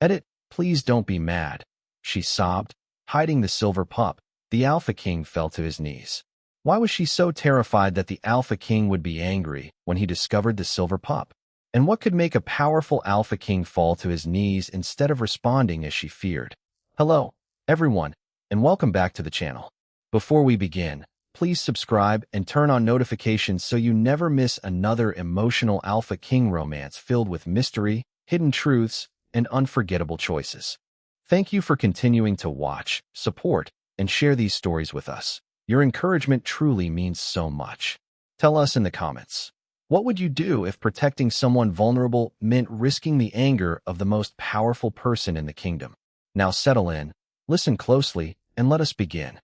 Edit, please don't be mad, she sobbed. Hiding the silver pup, the Alpha King fell to his knees. Why was she so terrified that the Alpha King would be angry when he discovered the silver pup? And what could make a powerful Alpha King fall to his knees instead of responding as she feared? Hello, everyone, and welcome back to the channel. Before we begin, please subscribe and turn on notifications so you never miss another emotional Alpha King romance filled with mystery, hidden truths, and unforgettable choices. Thank you for continuing to watch, support, and share these stories with us. Your encouragement truly means so much. Tell us in the comments, what would you do if protecting someone vulnerable meant risking the anger of the most powerful person in the kingdom? Now settle in, listen closely, and let us begin.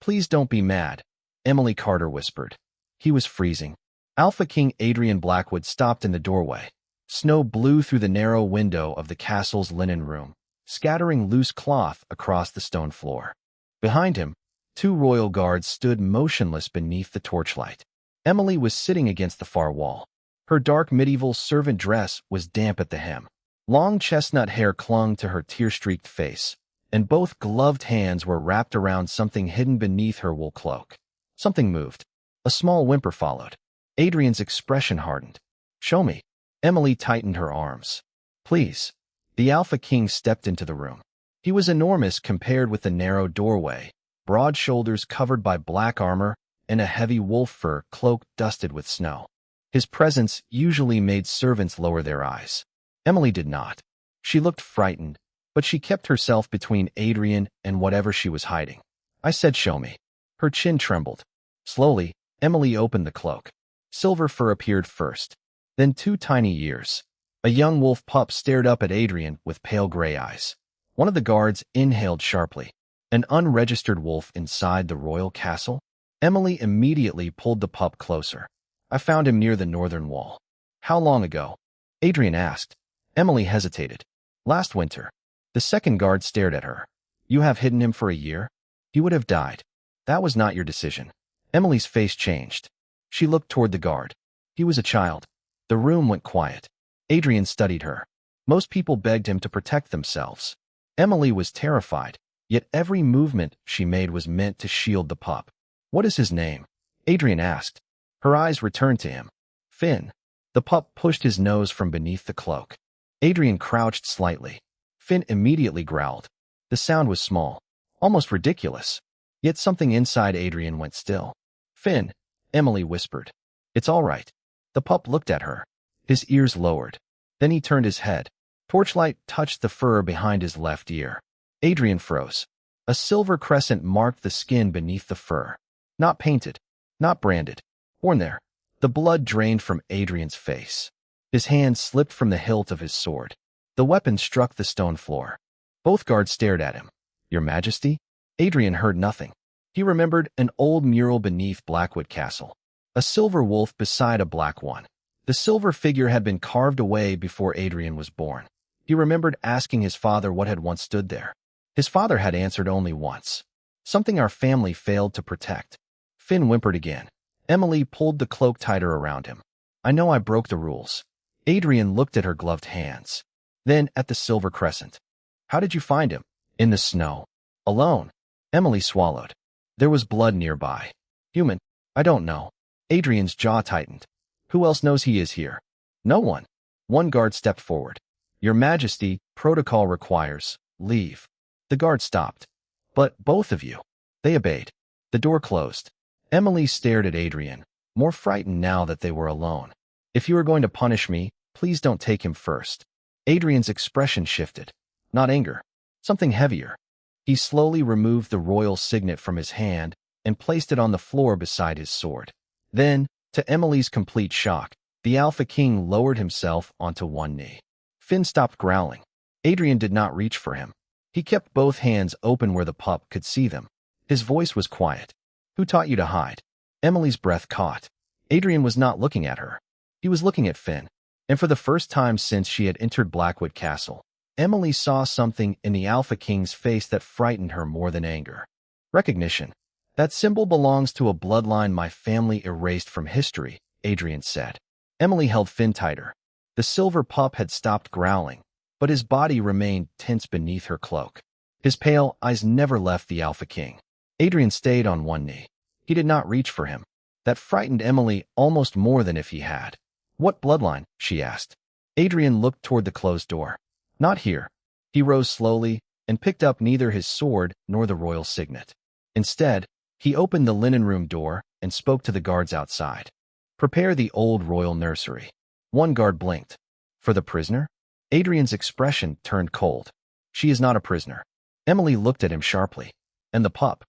Please don't be mad, Emily Carter whispered. He was freezing. Alpha King Adrian Blackwood stopped in the doorway. Snow blew through the narrow window of the castle's linen room, scattering loose cloth across the stone floor. Behind him, two royal guards stood motionless beneath the torchlight. Emily was sitting against the far wall. Her dark medieval servant dress was damp at the hem. Long chestnut hair clung to her tear-streaked face, and both gloved hands were wrapped around something hidden beneath her wool cloak. Something moved. A small whimper followed. Adrian's expression hardened. "Show me." Emily tightened her arms. "Please." The Alpha King stepped into the room. He was enormous compared with the narrow doorway, broad shoulders covered by black armor and a heavy wolf fur cloak dusted with snow. His presence usually made servants lower their eyes. Emily did not. She looked frightened, but she kept herself between Adrian and whatever she was hiding. "I said show me." Her chin trembled. Slowly, Emily opened the cloak. Silver fur appeared first, then two tiny ears. A young wolf pup stared up at Adrian with pale gray eyes. One of the guards inhaled sharply. An unregistered wolf inside the royal castle? Emily immediately pulled the pup closer. "I found him near the northern wall." "How long ago?" Adrian asked. Emily hesitated. "Last winter." The second guard stared at her. "You have hidden him for a year? He would have died. That was not your decision." Emily's face changed. She looked toward the guard. He was a child. The room went quiet. Adrian studied her. Most people begged him to protect themselves. Emily was terrified, yet every movement she made was meant to shield the pup. "What is his name?" Adrian asked. Her eyes returned to him. "Finn." The pup pushed his nose from beneath the cloak. Adrian crouched slightly. Finn immediately growled. The sound was small, almost ridiculous. Yet something inside Adrian went still. "Finn," Emily whispered. "It's all right." The pup looked at her. His ears lowered. Then he turned his head. Torchlight touched the fur behind his left ear. Adrian froze. A silver crescent marked the skin beneath the fur. Not painted, not branded. Worn there. The blood drained from Adrian's face. His hand slipped from the hilt of his sword. The weapon struck the stone floor. Both guards stared at him. "Your Majesty?" Adrian heard nothing. He remembered an old mural beneath Blackwood Castle. A silver wolf beside a black one. The silver figure had been carved away before Adrian was born. He remembered asking his father what had once stood there. His father had answered only once. "Something our family failed to protect." Finn whimpered again. Emily pulled the cloak tighter around him. "I know I broke the rules." Adrian looked at her gloved hands, then at the silver crescent. "How did you find him?" "In the snow. Alone." Emily swallowed. There was blood nearby. "Human?" "I don't know." Adrian's jaw tightened. "Who else knows he is here?" "No one." One guard stepped forward. "Your Majesty, protocol requires. Leave." The guard stopped. "But both of you." They obeyed. The door closed. Emily stared at Adrian, more frightened now that they were alone. "If you are going to punish me, please don't take him first." Adrian's expression shifted. Not anger. Something heavier. He slowly removed the royal signet from his hand and placed it on the floor beside his sword. Then, to Emily's complete shock, the Alpha King lowered himself onto one knee. Finn stopped growling. Adrian did not reach for him. He kept both hands open where the pup could see them. His voice was quiet. "Who taught you to hide?" Emily's breath caught. Adrian was not looking at her. He was looking at Finn. And for the first time since she had entered Blackwood Castle, Emily saw something in the Alpha King's face that frightened her more than anger. Recognition. "That symbol belongs to a bloodline my family erased from history," Adrian said. Emily held Finn tighter. The silver pup had stopped growling, but his body remained tense beneath her cloak. His pale eyes never left the Alpha King. Adrian stayed on one knee. He did not reach for him. That frightened Emily almost more than if he had. "What bloodline?" she asked. Adrian looked toward the closed door. "Not here." He rose slowly and picked up neither his sword nor the royal signet. Instead, he opened the linen room door and spoke to the guards outside. "Prepare the old royal nursery." One guard blinked. "For the prisoner?" Adrian's expression turned cold. "She is not a prisoner." Emily looked at him sharply. "And the pup?"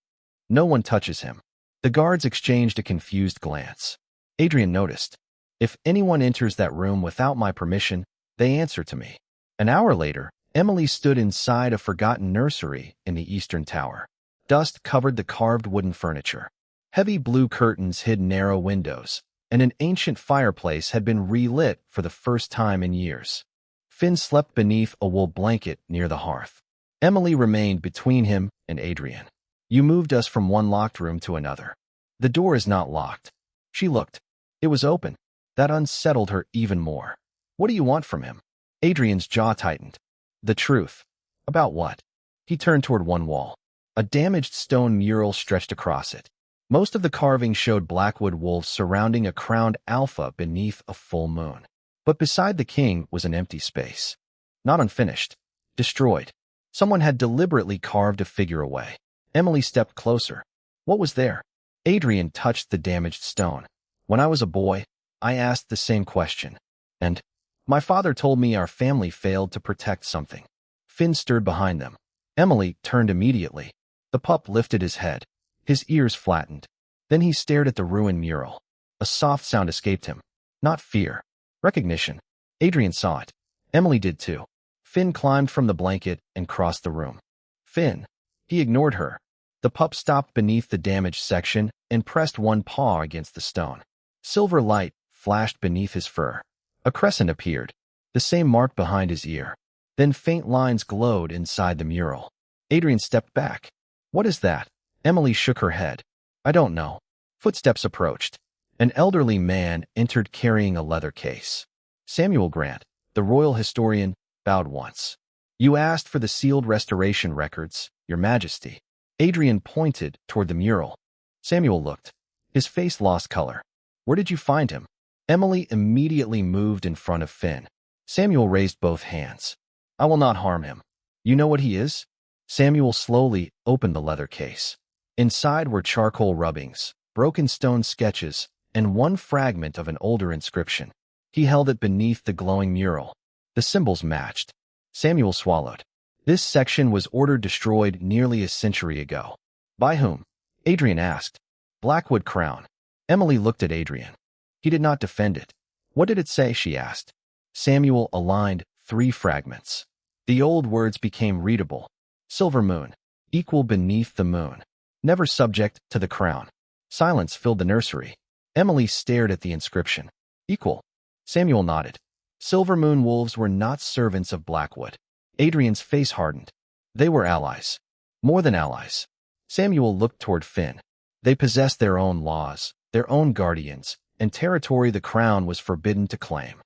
"No one touches him." The guards exchanged a confused glance. Adrian noticed. "If anyone enters that room without my permission, they answer to me." An hour later, Emily stood inside a forgotten nursery in the eastern tower. Dust covered the carved wooden furniture. Heavy blue curtains hid narrow windows, and an ancient fireplace had been relit for the first time in years. Finn slept beneath a wool blanket near the hearth. Emily remained between him and Adrian. "You moved us from one locked room to another." "The door is not locked." She looked. It was open. That unsettled her even more. "What do you want from him?" Adrian's jaw tightened. "The truth." "About what?" He turned toward one wall. A damaged stone mural stretched across it. Most of the carving showed Blackwood wolves surrounding a crowned alpha beneath a full moon. But beside the king was an empty space. Not unfinished. Destroyed. Someone had deliberately carved a figure away. Emily stepped closer. What was there? Adrian touched the damaged stone. "When I was a boy, I asked the same question. And my father told me our family failed to protect something." Finn stirred behind them. Emily turned immediately. The pup lifted his head. His ears flattened. Then he stared at the ruined mural. A soft sound escaped him. Not fear. Recognition. Adrian saw it. Emily did too. Finn climbed from the blanket and crossed the room. "Finn." He ignored her. The pup stopped beneath the damaged section and pressed one paw against the stone. Silver light flashed beneath his fur. A crescent appeared, the same mark behind his ear. Then faint lines glowed inside the mural. Adrian stepped back. "What is that?" Emily shook her head. "I don't know." Footsteps approached. An elderly man entered carrying a leather case. Samuel Grant, the royal historian, bowed once. "You asked for the sealed restoration records, Your Majesty." Adrian pointed toward the mural. Samuel looked. His face lost color. "Where did you find him?" Emily immediately moved in front of Finn. Samuel raised both hands. "I will not harm him." "You know what he is?" Samuel slowly opened the leather case. Inside were charcoal rubbings, broken stone sketches, and one fragment of an older inscription. He held it beneath the glowing mural. The symbols matched. Samuel swallowed. This section was ordered destroyed nearly a century ago. "By whom?" Adrian asked. "Blackwood Crown." Emily looked at Adrian. He did not defend it. "What did it say?" she asked. Samuel aligned 3 fragments. The old words became readable. "Silver moon. Equal beneath the moon. Never subject to the crown." Silence filled the nursery. Emily stared at the inscription. "Equal." Samuel nodded. Silver moon wolves were not servants of Blackwood. Adrian's face hardened. They were allies. More than allies. Samuel looked toward Finn. They possessed their own laws, their own guardians, and territory the crown was forbidden to claim.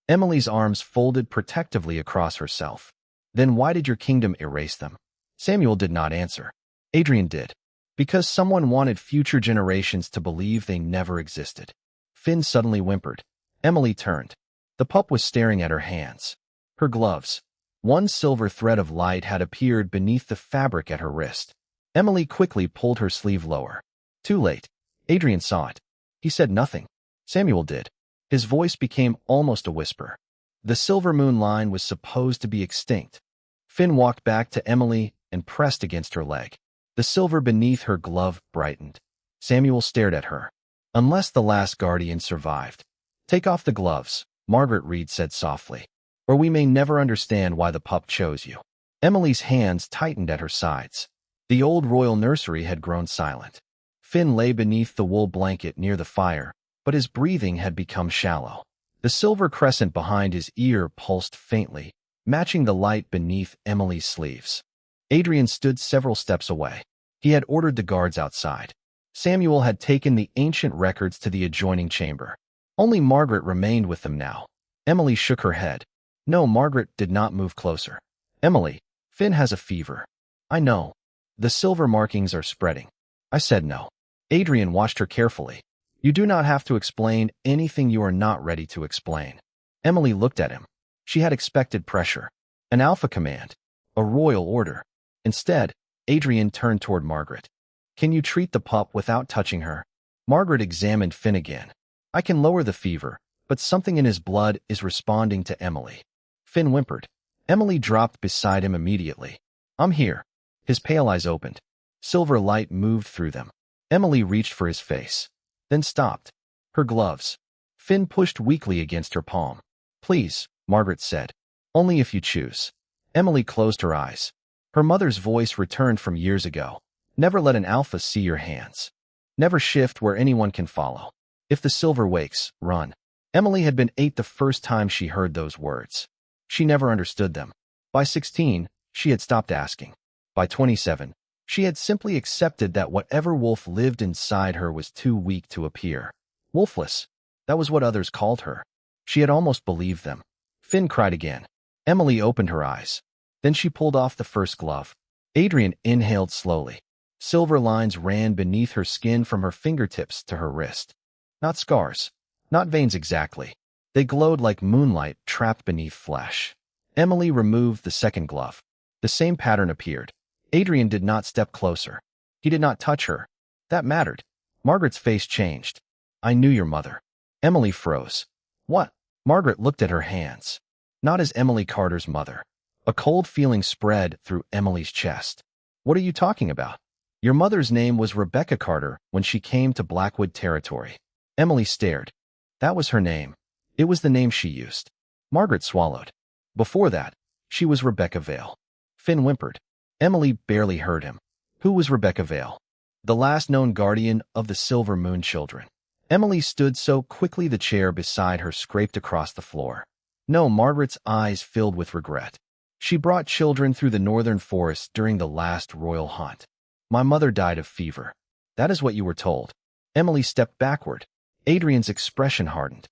Emily's arms folded protectively across herself. "Then why did your kingdom erase them?" Samuel did not answer. Adrian did. "Because someone wanted future generations to believe they never existed." Finn suddenly whimpered. Emily turned. The pup was staring at her hands. Her gloves. One silver thread of light had appeared beneath the fabric at her wrist. Emily quickly pulled her sleeve lower. Too late. Adrian saw it. He said nothing. Samuel did. His voice became almost a whisper. The silver moon line was supposed to be extinct. Finn walked back to Emily and pressed against her leg. The silver beneath her glove brightened. Samuel stared at her. "Unless the last guardian survived." "Take off the gloves," Margaret Reed said softly, "or we may never understand why the pup chose you." Emily's hands tightened at her sides. The old royal nursery had grown silent. Finn lay beneath the wool blanket near the fire, but his breathing had become shallow. The silver crescent behind his ear pulsed faintly, matching the light beneath Emily's sleeves. Adrian stood several steps away. He had ordered the guards outside. Samuel had taken the ancient records to the adjoining chamber. Only Margaret remained with them now. Emily shook her head. No, Margaret did not move closer. Emily, Finn has a fever. I know. The silver markings are spreading. I said no. Adrian watched her carefully. You do not have to explain anything you are not ready to explain. Emily looked at him. She had expected pressure. An alpha command. A royal order. Instead, Adrian turned toward Margaret. Can you treat the pup without touching her? Margaret examined Finn again. I can lower the fever, but something in his blood is responding to Emily. Finn whimpered. Emily dropped beside him immediately. I'm here. His pale eyes opened. Silver light moved through them. Emily reached for his face, then stopped. Her gloves. Finn pushed weakly against her palm. Please, Margaret said. Only if you choose. Emily closed her eyes. Her mother's voice returned from years ago. Never let an alpha see your hands. Never shift where anyone can follow. If the silver wakes, run. Emily had been 8 the first time she heard those words. She never understood them. By 16, she had stopped asking. By 27, she had simply accepted that whatever wolf lived inside her was too weak to appear. Wolfless. That was what others called her. She had almost believed them. Finn cried again. Emily opened her eyes. Then she pulled off the first glove. Adrian inhaled slowly. Silver lines ran beneath her skin from her fingertips to her wrist. Not scars. Not veins exactly. They glowed like moonlight trapped beneath flesh. Emily removed the second glove. The same pattern appeared. Adrian did not step closer. He did not touch her. That mattered. Margaret's face changed. I knew your mother. Emily froze. What? Margaret looked at her hands. Not as Emily Carter's mother. A cold feeling spread through Emily's chest. What are you talking about? Your mother's name was Rebecca Carter when she came to Blackwood territory. Emily stared. That was her name. It was the name she used. Margaret swallowed. Before that, she was Rebecca Vale. Finn whimpered. Emily barely heard him. Who was Rebecca Vale? The last known guardian of the Silver Moon children. Emily stood so quickly the chair beside her scraped across the floor. No, Margaret's eyes filled with regret. She brought children through the northern forest during the last royal hunt. My mother died of fever. That is what you were told. Emily stepped backward. Adrian's expression hardened.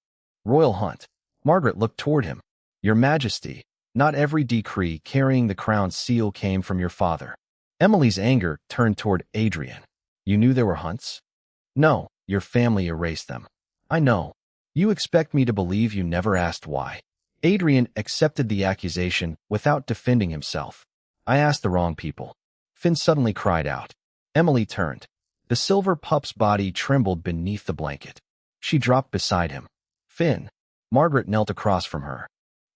Royal hunt. Margaret looked toward him. Your Majesty, not every decree carrying the crown seal came from your father. Emily's anger turned toward Adrian. You knew there were hunts? No, your family erased them. I know. You expect me to believe you never asked why. Adrian accepted the accusation without defending himself. I asked the wrong people. Finn suddenly cried out. Emily turned. The silver pup's body trembled beneath the blanket. She dropped beside him. Finn. Margaret knelt across from her.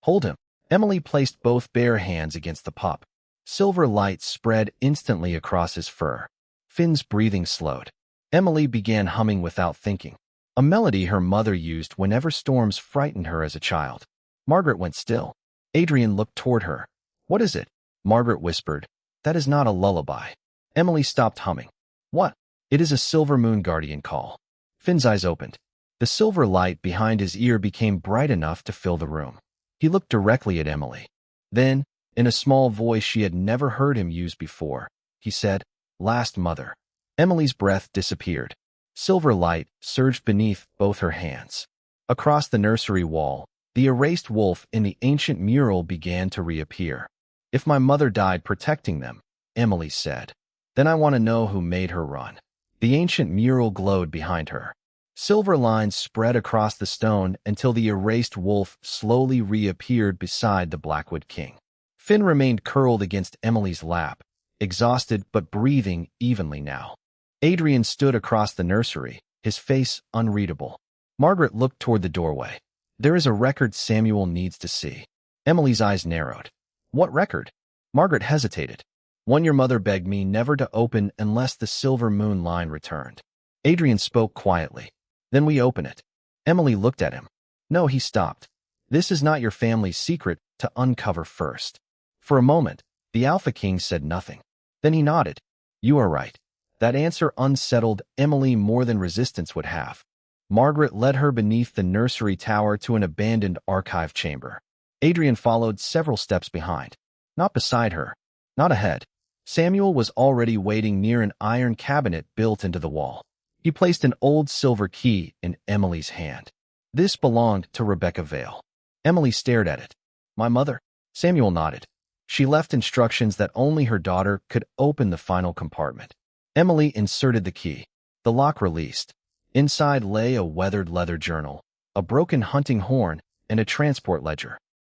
Hold him. Emily placed both bare hands against the pup. Silver light spread instantly across his fur. Finn's breathing slowed. Emily began humming without thinking, a melody her mother used whenever storms frightened her as a child. Margaret went still. Adrian looked toward her. What is it? Margaret whispered. That is not a lullaby. Emily stopped humming. What? It is a Silver Moon guardian call. Finn's eyes opened. The silver light behind his ear became bright enough to fill the room. He looked directly at Emily. Then, in a small voice she had never heard him use before, he said, Last mother. Emily's breath disappeared. Silver light surged beneath both her hands. Across the nursery wall, the erased wolf in the ancient mural began to reappear. If my mother died protecting them, Emily said, then I want to know who made her run. The ancient mural glowed behind her. Silver lines spread across the stone until the erased wolf slowly reappeared beside the Blackwood King. Finn remained curled against Emily's lap, exhausted but breathing evenly now. Adrian stood across the nursery, his face unreadable. Margaret looked toward the doorway. There is a record Samuel needs to see. Emily's eyes narrowed. What record? Margaret hesitated. One your mother begged me never to open unless the Silver Moon line returned. Adrian spoke quietly. Then we open it. Emily looked at him. No, he stopped. This is not your family's secret to uncover first. For a moment, the Alpha King said nothing. Then he nodded. You are right. That answer unsettled Emily more than resistance would have. Margaret led her beneath the nursery tower to an abandoned archive chamber. Adrian followed several steps behind. Not beside her. Not ahead. Samuel was already waiting near an iron cabinet built into the wall. He placed an old silver key in Emily's hand. This belonged to Rebecca Vale. Emily stared at it. My mother? Samuel nodded. She left instructions that only her daughter could open the final compartment. Emily inserted the key. The lock released. Inside lay a weathered leather journal, a broken hunting horn, and a transport ledger.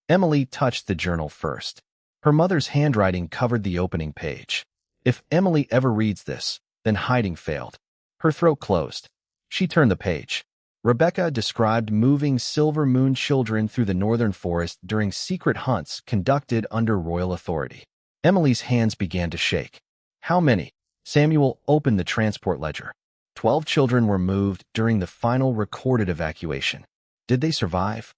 Emily touched the journal first. Her mother's handwriting covered the opening page. If Emily ever reads this, then hiding failed. Her throat closed. She turned the page. Rebecca described moving Silver Moon children through the northern forest during secret hunts conducted under royal authority. Emily's hands began to shake. How many? Samuel opened the transport ledger. 12 children were moved during the final recorded evacuation. Did they survive?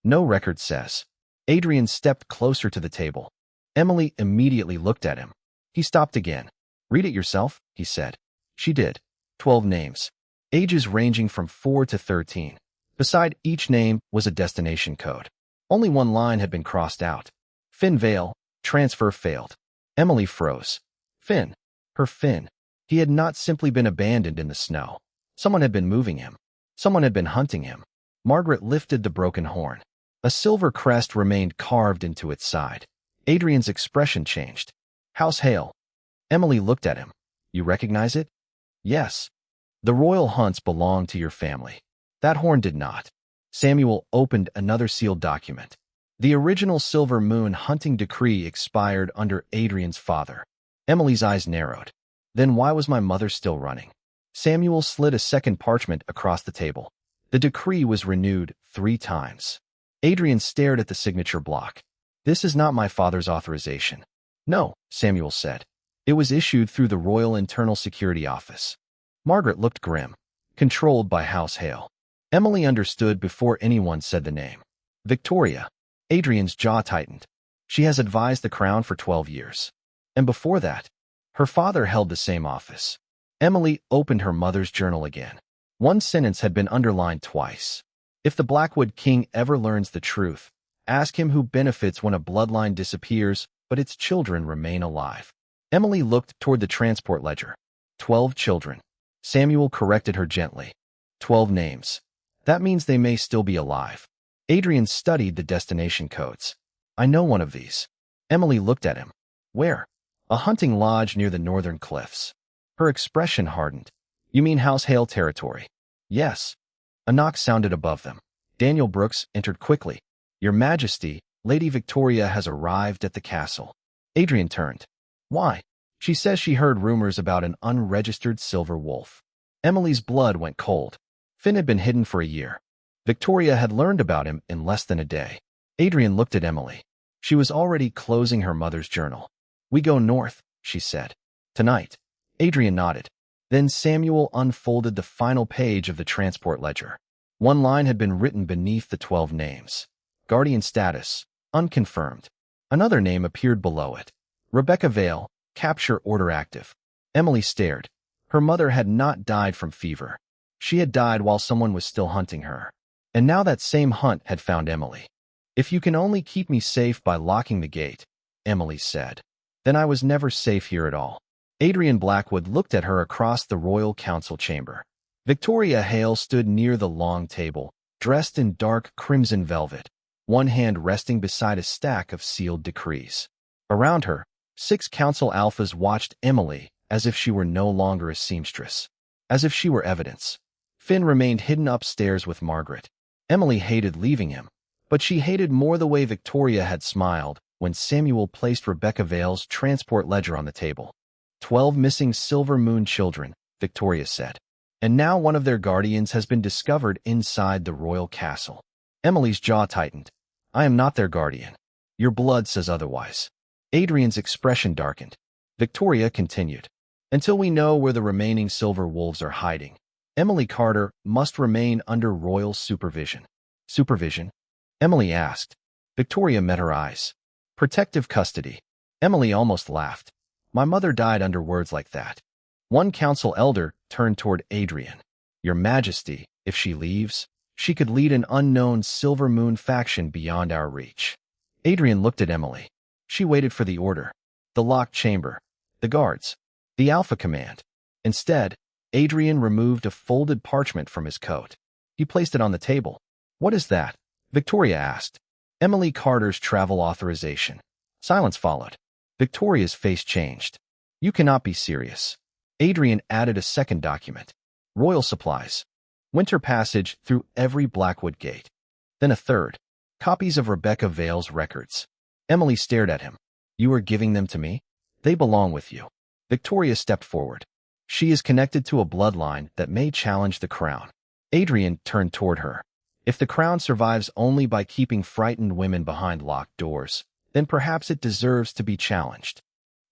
No record says. Adrian stepped closer to the table. Emily immediately looked at him. He stopped again. Read it yourself, he said. She did. 12 names. Ages ranging from 4 to 13. Beside each name was a destination code. Only one line had been crossed out. Finn Vale, transfer failed. Emily froze. Finn. Her Finn. He had not simply been abandoned in the snow. Someone had been moving him. Someone had been hunting him. Margaret lifted the broken horn. A silver crest remained carved into its side. Adrian's expression changed. House Hale. Emily looked at him. You recognize it? Yes. The royal hunts belong to your family. That horn did not. Samuel opened another sealed document. The original Silver Moon hunting decree expired under Adrian's father. Emily's eyes narrowed. Then why was my mother still running? Samuel slid a second parchment across the table. The decree was renewed 3 times. Adrian stared at the signature block. This is not my father's authorization. No, Samuel said. It was issued through the Royal Internal Security Office. Margaret looked grim. Controlled by House Hale. Emily understood before anyone said the name. Victoria. Adrian's jaw tightened. She has advised the crown for 12 years. And before that, her father held the same office. Emily opened her mother's journal again. One sentence had been underlined twice. If the Blackwood King ever learns the truth, ask him who benefits when a bloodline disappears, but its children remain alive. Emily looked toward the transport ledger. 12 children. Samuel corrected her gently. 12 names. That means they may still be alive. Adrian studied the destination codes. I know one of these. Emily looked at him. Where? A hunting lodge near the northern cliffs. Her expression hardened. You mean House Hale territory? Yes. A knock sounded above them. Daniel Brooks entered quickly. Your Majesty, Lady Victoria has arrived at the castle. Adrian turned. Why? She says she heard rumors about an unregistered silver wolf. Emily's blood went cold. Finn had been hidden for a year. Victoria had learned about him in less than a day. Adrian looked at Emily. She was already closing her mother's journal. We go north, she said. Tonight. Adrian nodded. Then Samuel unfolded the final page of the transport ledger. One line had been written beneath the 12 names. Guardian status, unconfirmed. Another name appeared below it. Rebecca Vale, capture order active. Emily stared. Her mother had not died from fever. She had died while someone was still hunting her. And now that same hunt had found Emily. If you can only keep me safe by locking the gate, Emily said, then I was never safe here at all. Adrian Blackwood looked at her across the royal council chamber. Victoria Hale stood near the long table, dressed in dark crimson velvet, one hand resting beside a stack of sealed decrees. Around her, 6 council alphas watched Emily as if she were no longer a seamstress, as if she were evidence. Finn remained hidden upstairs with Margaret. Emily hated leaving him, but she hated more the way Victoria had smiled when Samuel placed Rebecca Vale's transport ledger on the table. 12 missing Silver Moon children, Victoria said. And now one of their guardians has been discovered inside the royal castle. Emily's jaw tightened. I am not their guardian. Your blood says otherwise. Adrian's expression darkened. Victoria continued. Until we know where the remaining silver wolves are hiding, Emily Carter must remain under royal supervision. Supervision? Emily asked. Victoria met her eyes. Protective custody. Emily almost laughed. My mother died under words like that. One council elder turned toward Adrian. Your Majesty, if she leaves, she could lead an unknown Silver Moon faction beyond our reach. Adrian looked at Emily. She waited for the order. The locked chamber. The guards. The Alpha Command. Instead, Adrian removed a folded parchment from his coat. He placed it on the table. What is that? Victoria asked. Emily Carter's travel authorization. Silence followed. Victoria's face changed. You cannot be serious. Adrian added a second document. Royal supplies. Winter passage through every Blackwood gate. Then a third. Copies of Rebecca Vale's records. Emily stared at him. You are giving them to me? They belong with you. Victoria stepped forward. She is connected to a bloodline that may challenge the crown. Adrian turned toward her. If the crown survives only by keeping frightened women behind locked doors, then perhaps it deserves to be challenged.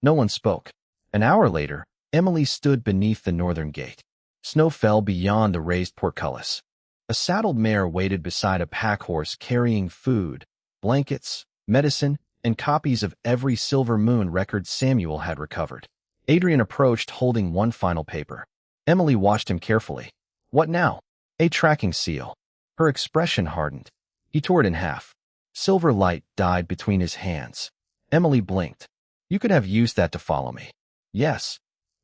No one spoke. An hour later, Emily stood beneath the northern gate. Snow fell beyond the raised portcullis. A saddled mare waited beside a pack horse carrying food, blankets, medicine, and copies of every Silver Moon record Samuel had recovered. Adrian approached holding one final paper. Emily watched him carefully. What now? A tracking seal. Her expression hardened. He tore it in half. Silver light died between his hands. Emily blinked. You could have used that to follow me. Yes.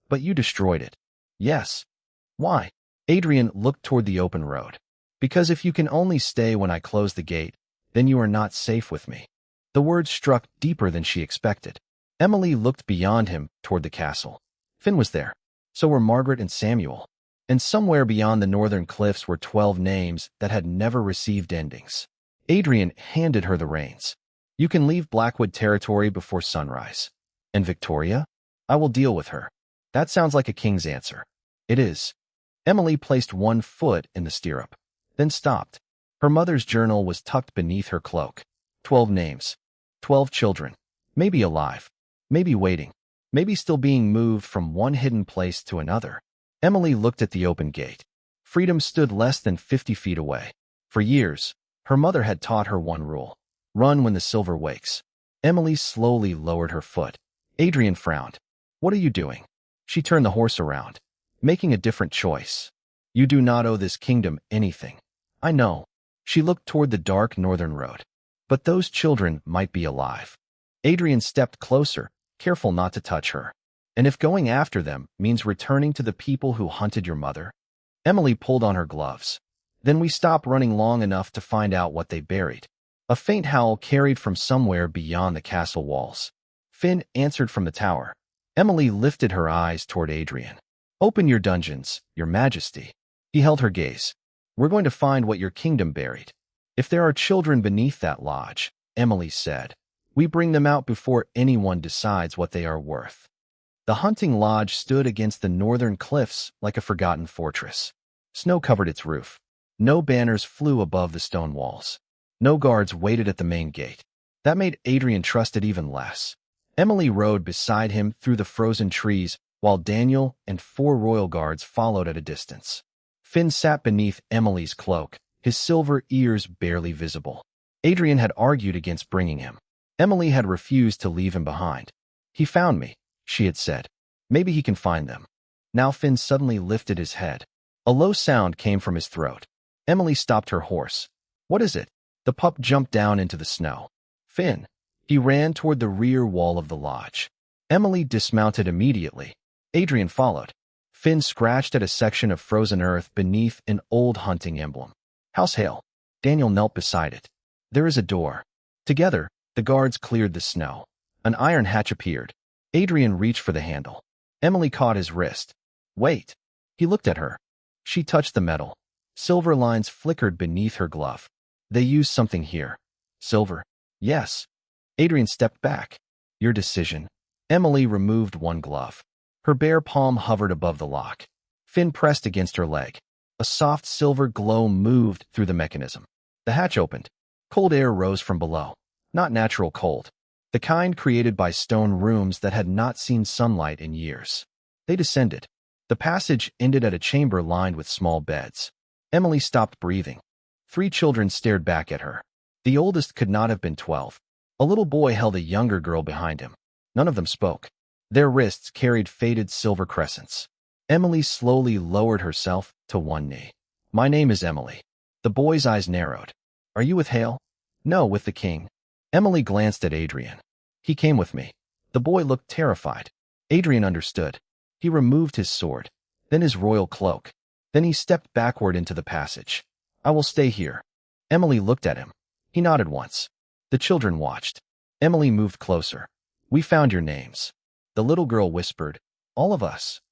But you destroyed it. Yes. Why? Adrian looked toward the open road. Because if you can only stay when I close the gate, then you are not safe with me. The words struck deeper than she expected. Emily looked beyond him toward the castle. Finn was there. So were Margaret and Samuel. And somewhere beyond the northern cliffs were 12 names that had never received endings. Adrian handed her the reins. You can leave Blackwood territory before sunrise. And Victoria? I will deal with her. That sounds like a king's answer. It is. Emily placed one foot in the stirrup, then stopped. Her mother's journal was tucked beneath her cloak. 12 names. 12 children. Maybe alive. Maybe waiting. Maybe still being moved from one hidden place to another. Emily looked at the open gate. Freedom stood less than 50 feet away. For years, her mother had taught her one rule. Run when the silver wakes. Emily slowly lowered her foot. Adrian frowned. What are you doing? She turned the horse around. Making a different choice. You do not owe this kingdom anything. I know. She looked toward the dark northern road. But those children might be alive. Adrian stepped closer, careful not to touch her. And if going after them means returning to the people who hunted your mother? Emily pulled on her gloves. Then we stopped running long enough to find out what they buried. A faint howl carried from somewhere beyond the castle walls. Finn answered from the tower. Emily lifted her eyes toward Adrian. Open your dungeons, your majesty. He held her gaze. We're going to find what your kingdom buried. If there are children beneath that lodge, Emily said, we bring them out before anyone decides what they are worth. The hunting lodge stood against the northern cliffs like a forgotten fortress. Snow covered its roof. No banners flew above the stone walls. No guards waited at the main gate. That made Adrian trust it even less. Emily rode beside him through the frozen trees, while Daniel and 4 royal guards followed at a distance. Finn sat beneath Emily's cloak, his silver ears barely visible. Adrian had argued against bringing him. Emily had refused to leave him behind. He found me, she had said. Maybe he can find them. Now Finn suddenly lifted his head. A low sound came from his throat. Emily stopped her horse. What is it? The pup jumped down into the snow. Finn. He ran toward the rear wall of the lodge. Emily dismounted immediately. Adrian followed. Finn scratched at a section of frozen earth beneath an old hunting emblem. House Hail. Daniel knelt beside it. There is a door. Together, the guards cleared the snow. An iron hatch appeared. Adrian reached for the handle. Emily caught his wrist. Wait. He looked at her. She touched the metal. Silver lines flickered beneath her glove. They used something here. Silver. Yes. Adrian stepped back. Your decision. Emily removed one glove. Her bare palm hovered above the lock. Finn pressed against her leg. A soft silver glow moved through the mechanism. The hatch opened. Cold air rose from below. Not natural cold. The kind created by stone rooms that had not seen sunlight in years. They descended. The passage ended at a chamber lined with small beds. Emily stopped breathing. 3 children stared back at her. The oldest could not have been 12. A little boy held a younger girl behind him. None of them spoke. Their wrists carried faded silver crescents. Emily slowly lowered herself to one knee. My name is Emily. The boy's eyes narrowed. Are you with Hale? No, with the king. Emily glanced at Adrian. He came with me. The boy looked terrified. Adrian understood. He removed his sword, then his royal cloak. Then he stepped backward into the passage. I will stay here. Emily looked at him. He nodded once. The children watched. Emily moved closer. "We found your names." The little girl whispered, "All of us."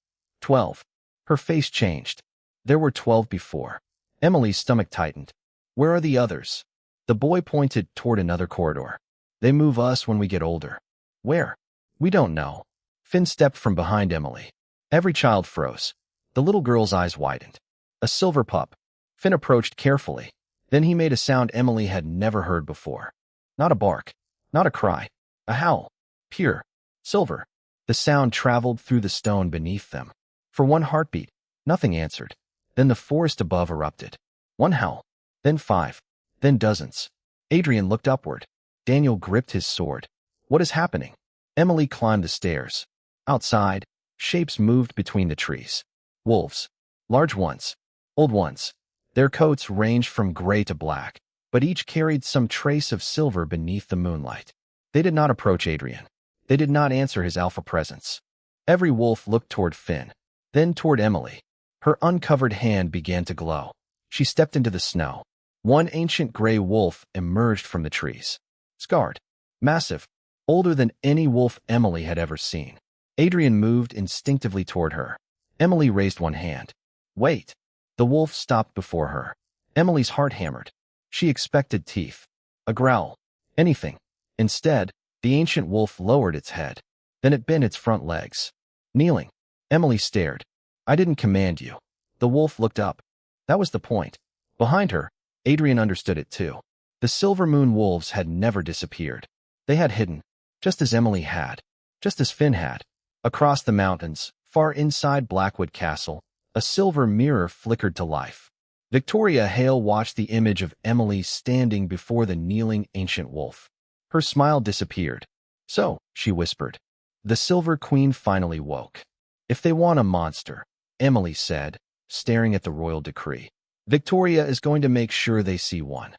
12. Her face changed. There were 12 before. Emily's stomach tightened. "Where are the others?" The boy pointed toward another corridor. "They move us when we get older." "Where?" "We don't know." Finn stepped from behind Emily. Every child froze. The little girl's eyes widened. "A silver pup." Finn approached carefully. Then he made a sound Emily had never heard before. Not a bark. Not a cry. A howl. Pure. Silver. The sound traveled through the stone beneath them. For one heartbeat, nothing answered. Then the forest above erupted. One howl. Then 5. Then dozens. Adrian looked upward. Daniel gripped his sword. "What is happening?" Emily climbed the stairs. Outside, shapes moved between the trees. Wolves. Large ones. Old ones. Their coats ranged from gray to black, but each carried some trace of silver beneath the moonlight. They did not approach Adrian. They did not answer his alpha presence. Every wolf looked toward Finn, then toward Emily. Her uncovered hand began to glow. She stepped into the snow. One ancient gray wolf emerged from the trees. Scarred. Massive. Older than any wolf Emily had ever seen. Adrian moved instinctively toward her. Emily raised one hand. "Wait." The wolf stopped before her. Emily's heart hammered. She expected teeth. A growl. Anything. Instead, the ancient wolf lowered its head. Then it bent its front legs. Kneeling. Emily stared. "I didn't command you." The wolf looked up. That was the point. Behind her, Adrian understood it too. The Silver Moon wolves had never disappeared. They had hidden, just as Emily had, just as Finn had. Across the mountains, far inside Blackwood Castle, a silver mirror flickered to life. Victoria Hale watched the image of Emily standing before the kneeling ancient wolf. Her smile disappeared. "So," she whispered. The Silver Queen finally woke. "If they want a monster," Emily said, staring at the royal decree, "Victoria is going to make sure they see one."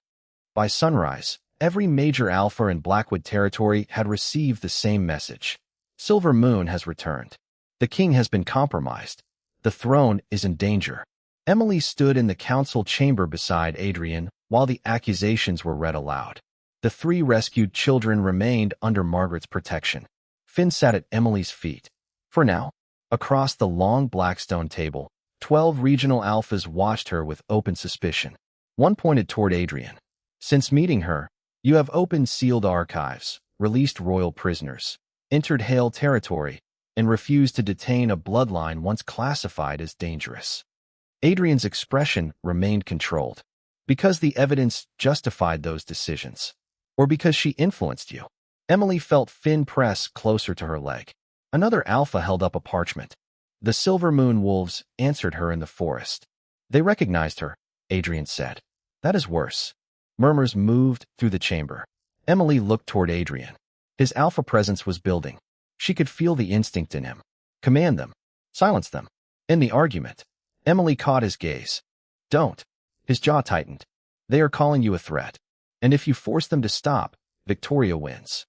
By sunrise, every major alpha in Blackwood territory had received the same message. Silver Moon has returned. The king has been compromised. The throne is in danger. Emily stood in the council chamber beside Adrian while the accusations were read aloud. The 3 rescued children remained under Margaret's protection. Finn sat at Emily's feet. For now, across the long Blackstone table, 12 regional alphas watched her with open suspicion. One pointed toward Adrian. "Since meeting her, you have opened sealed archives, released royal prisoners, entered Hale territory, and refused to detain a bloodline once classified as dangerous." Adrian's expression remained controlled. Because the evidence justified those decisions. Or because she influenced you. Emily felt Finn press closer to her leg. Another alpha held up a parchment. "The Silver Moon wolves answered her in the forest." "They recognized her," Adrian said. "That is worse." Murmurs moved through the chamber. Emily looked toward Adrian. His alpha presence was building. She could feel the instinct in him. Command them. Silence them. In the argument, Emily caught his gaze. "Don't." His jaw tightened. "They are calling you a threat. And if you force them to stop, Victoria wins."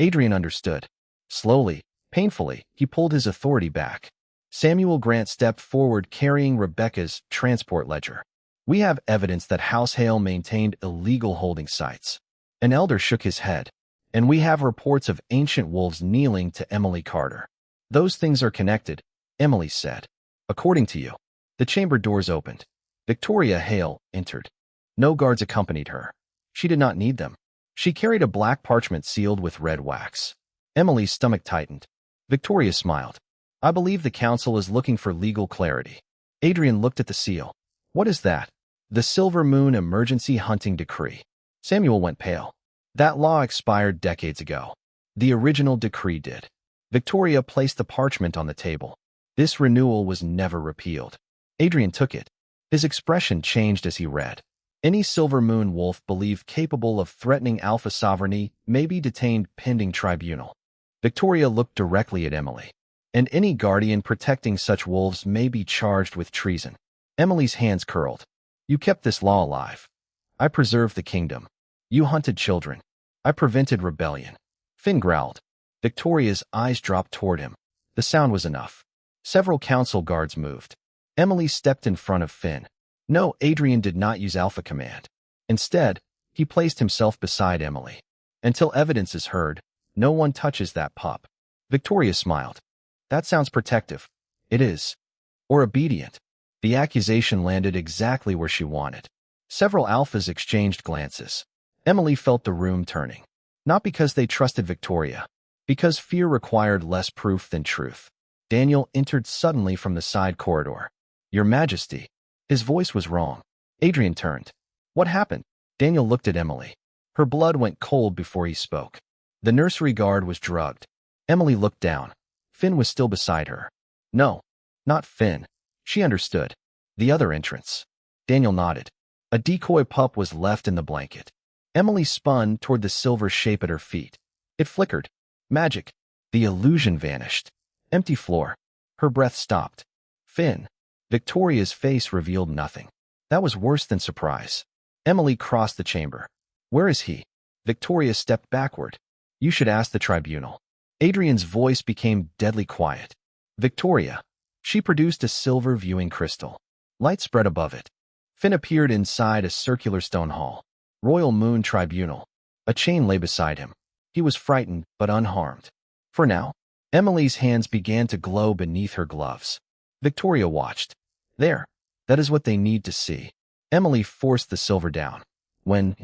Adrian understood. Slowly, painfully, he pulled his authority back. Samuel Grant stepped forward carrying Rebecca's transport ledger. "We have evidence that House Hale maintained illegal holding sites." An elder shook his head. "And we have reports of ancient wolves kneeling to Emily Carter." "Those things are connected," Emily said. "According to you." The chamber doors opened. Victoria Hale entered. No guards accompanied her. She did not need them. She carried a black parchment sealed with red wax. Emily's stomach tightened. Victoria smiled. "I believe the council is looking for legal clarity." Adrian looked at the seal. "What is that?" "The Silver Moon Emergency Hunting Decree." Samuel went pale. "That law expired decades ago." "The original decree did." Victoria placed the parchment on the table. "This renewal was never repealed." Adrian took it. His expression changed as he read. "Any Silver Moon wolf believed capable of threatening alpha sovereignty may be detained pending tribunal." Victoria looked directly at Emily. "And any guardian protecting such wolves may be charged with treason." Emily's hands curled. "You kept this law alive. I preserved the kingdom. You hunted children. I prevented rebellion." Finn growled. Victoria's eyes dropped toward him. The sound was enough. Several council guards moved. Emily stepped in front of Finn. No, Adrian did not use Alpha Command. Instead, he placed himself beside Emily. Until evidence is heard, no one touches that pup. Victoria smiled. That sounds protective. It is. Or obedient. The accusation landed exactly where she wanted. Several alphas exchanged glances. Emily felt the room turning. Not because they trusted Victoria, because fear required less proof than truth. Daniel entered suddenly from the side corridor. Your Majesty. His voice was wrong. Adrian turned. What happened? Daniel looked at Emily. Her blood went cold before he spoke. The nursery guard was drugged. Emily looked down. Finn was still beside her. No, not Finn. She understood. The other entrance. Daniel nodded. A decoy pup was left in the blanket. Emily spun toward the silver shape at her feet. It flickered. Magic. The illusion vanished. Empty floor. Her breath stopped. Finn. Victoria's face revealed nothing. That was worse than surprise. Emily crossed the chamber. Where is he? Victoria stepped backward. You should ask the tribunal. Adrian's voice became deadly quiet. Victoria. She produced a silver viewing crystal. Light spread above it. Finn appeared inside a circular stone hall. Royal Moon Tribunal. A chain lay beside him. He was frightened, but unharmed. For now. Emily's hands began to glow beneath her gloves. Victoria watched. There. That is what they need to see. Emily forced the silver down. When?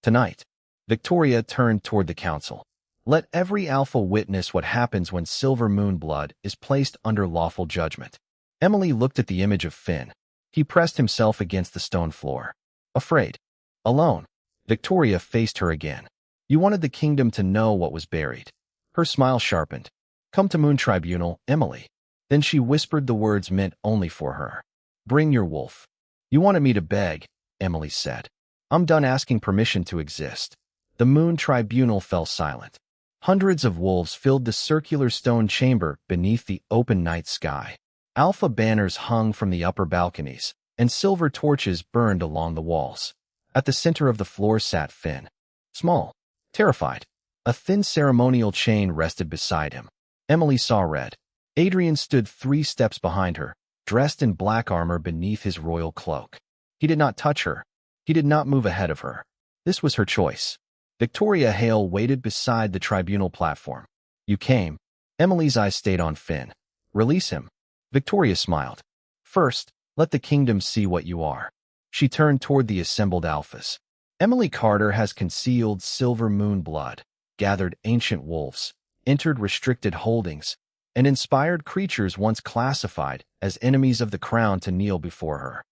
Tonight. Victoria turned toward the council. Let every alpha witness what happens when silver moon blood is placed under lawful judgment. Emily looked at the image of Finn. He pressed himself against the stone floor. Afraid. Alone. Victoria faced her again. You wanted the kingdom to know what was buried. Her smile sharpened. Come to Moon Tribunal, Emily. Then she whispered the words meant only for her. Bring your wolf. You wanted me to beg, Emily said. I'm done asking permission to exist. The Moon Tribunal fell silent. Hundreds of wolves filled the circular stone chamber beneath the open night sky. Alpha banners hung from the upper balconies, and silver torches burned along the walls. At the center of the floor sat Finn. Small, terrified. A thin ceremonial chain rested beside him. Emily saw red. Adrian stood 3 steps behind her, dressed in black armor beneath his royal cloak. He did not touch her. He did not move ahead of her. This was her choice. Victoria Hale waited beside the tribunal platform. You came. Emily's eyes stayed on Finn. Release him. Victoria smiled. First, let the kingdom see what you are. She turned toward the assembled alphas. Emily Carter has concealed silver moon blood, gathered ancient wolves, entered restricted holdings, and inspired creatures once classified as enemies of the crown to kneel before her.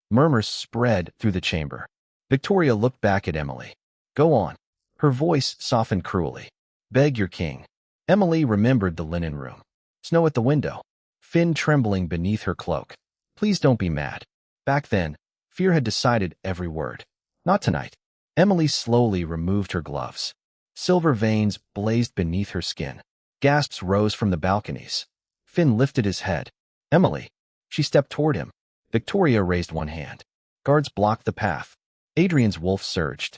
Murmurs spread through the chamber. Victoria looked back at Emily. Go on. Her voice softened cruelly. Beg your king. Emily remembered the linen room. Snow at the window. Finn trembling beneath her cloak. Please don't be mad. Back then, fear had decided every word. Not tonight. Emily slowly removed her gloves. Silver veins blazed beneath her skin. Gasps rose from the balconies. Finn lifted his head. Emily. She stepped toward him. Victoria raised one hand. Guards blocked the path. Adrian's wolf surged.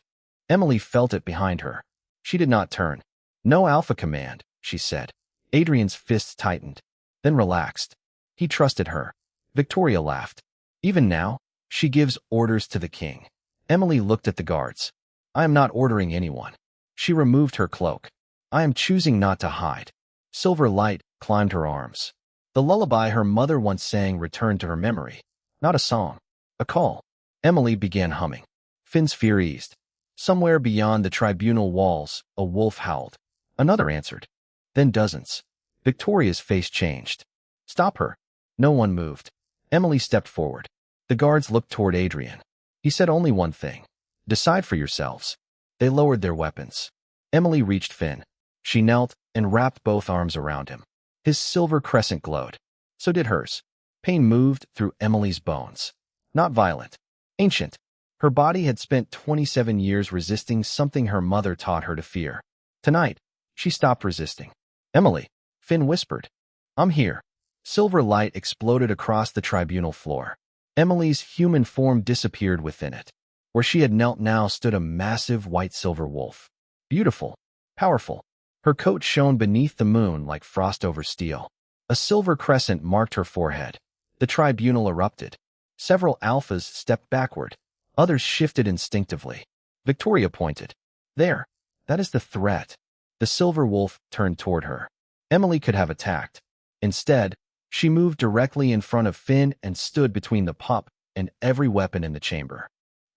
Emily felt it behind her. She did not turn. No alpha command, she said. Adrian's fists tightened, then relaxed. He trusted her. Victoria laughed. Even now, she gives orders to the king. Emily looked at the guards. I am not ordering anyone. She removed her cloak. I am choosing not to hide. Silver light climbed her arms. The lullaby her mother once sang returned to her memory. Not a song. A call. Emily began humming. Finn's fear eased. Somewhere beyond the tribunal walls, a wolf howled. Another answered. Then dozens. Victoria's face changed. Stop her. No one moved. Emily stepped forward. The guards looked toward Adrian. He said only one thing. Decide for yourselves. They lowered their weapons. Emily reached Finn. She knelt and wrapped both arms around him. His silver crescent glowed. So did hers. Pain moved through Emily's bones. Not violent. Ancient. Her body had spent 27 years resisting something her mother taught her to fear. Tonight, she stopped resisting. Emily, Finn whispered. I'm here. Silver light exploded across the tribunal floor. Emily's human form disappeared within it. Where she had knelt now stood a massive white-silver wolf. Beautiful. Powerful. Her coat shone beneath the moon like frost over steel. A silver crescent marked her forehead. The tribunal erupted. Several alphas stepped backward. Others shifted instinctively. Victoria pointed. There. That is the threat. The silver wolf turned toward her. Emily could have attacked. Instead, she moved directly in front of Finn and stood between the pup and every weapon in the chamber.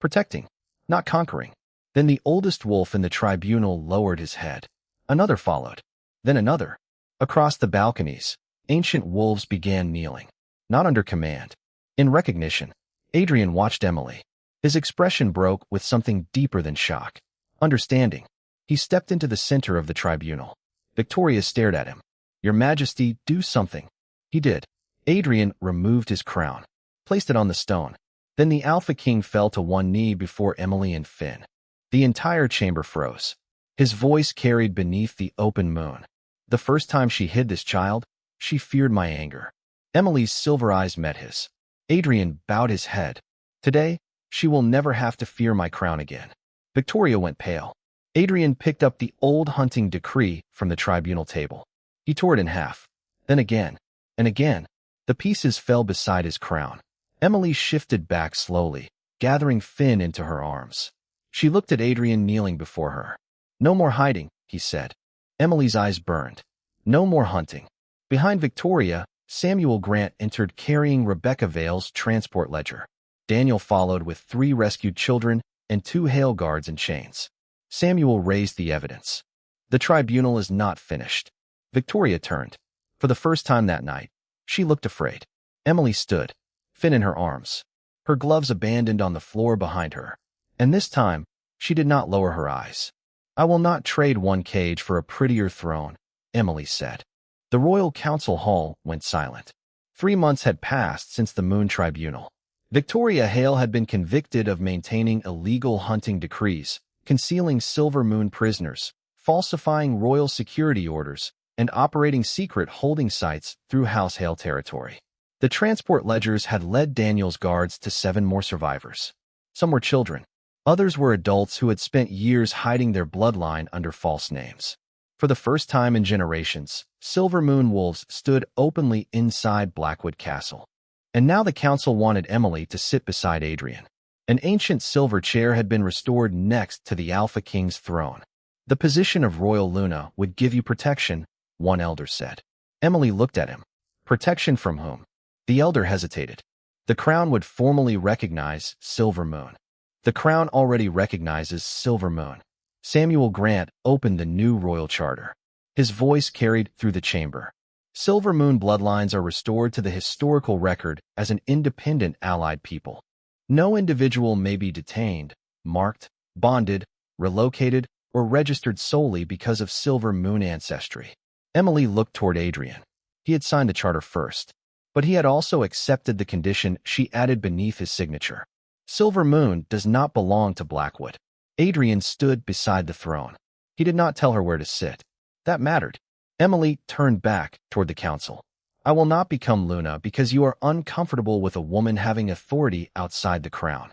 Protecting, not conquering. Then the oldest wolf in the tribunal lowered his head. Another followed. Then another. Across the balconies, ancient wolves began kneeling. Not under command. In recognition, Adrian watched Emily. His expression broke with something deeper than shock. Understanding. He stepped into the center of the tribunal. Victoria stared at him. "Your Majesty, do something." He did. Adrian removed his crown, placed it on the stone. Then the Alpha King fell to one knee before Emily and Finn. The entire chamber froze. His voice carried beneath the open moon. "The first time she hid this child, she feared my anger." Emily's silver eyes met his. Adrian bowed his head. "Today, she will never have to fear my crown again." Victoria went pale. Adrian picked up the old hunting decree from the tribunal table. He tore it in half. Then again, and again, the pieces fell beside his crown. Emily shifted back slowly, gathering Finn into her arms. She looked at Adrian kneeling before her. "No more hiding," he said. Emily's eyes burned. "No more hunting." Behind Victoria, Samuel Grant entered carrying Rebecca Vale's transport ledger. Daniel followed with 3 rescued children and 2 Hale guards in chains. Samuel raised the evidence. "The tribunal is not finished." Victoria turned. For the first time that night, she looked afraid. Emily stood, Finn in her arms, her gloves abandoned on the floor behind her. And this time, she did not lower her eyes. "I will not trade one cage for a prettier throne," Emily said. The royal council hall went silent. 3 months had passed since the Moon Tribunal. Victoria Hale had been convicted of maintaining illegal hunting decrees, concealing Silver Moon prisoners, falsifying royal security orders, and operating secret holding sites through House Hale territory. The transport ledgers had led Daniel's guards to 7 more survivors. Some were children. Others were adults who had spent years hiding their bloodline under false names. For the first time in generations, Silver Moon wolves stood openly inside Blackwood Castle. And now the council wanted Emily to sit beside Adrian. An ancient silver chair had been restored next to the Alpha King's throne. "The position of Royal Luna would give you protection," one elder said. Emily looked at him. "Protection from whom?" The elder hesitated. "The crown would formally recognize Silver Moon." "The crown already recognizes Silver Moon." Samuel Grant opened the new royal charter. His voice carried through the chamber. "Silver Moon bloodlines are restored to the historical record as an independent allied people. No individual may be detained, marked, bonded, relocated, or registered solely because of Silver Moon ancestry." Emily looked toward Adrian. He had signed the charter first, but he had also accepted the condition she added beneath his signature. Silver Moon does not belong to Blackwood. Adrian stood beside the throne. He did not tell her where to sit. That mattered. Emily turned back toward the council. "I will not become Luna because you are uncomfortable with a woman having authority outside the crown."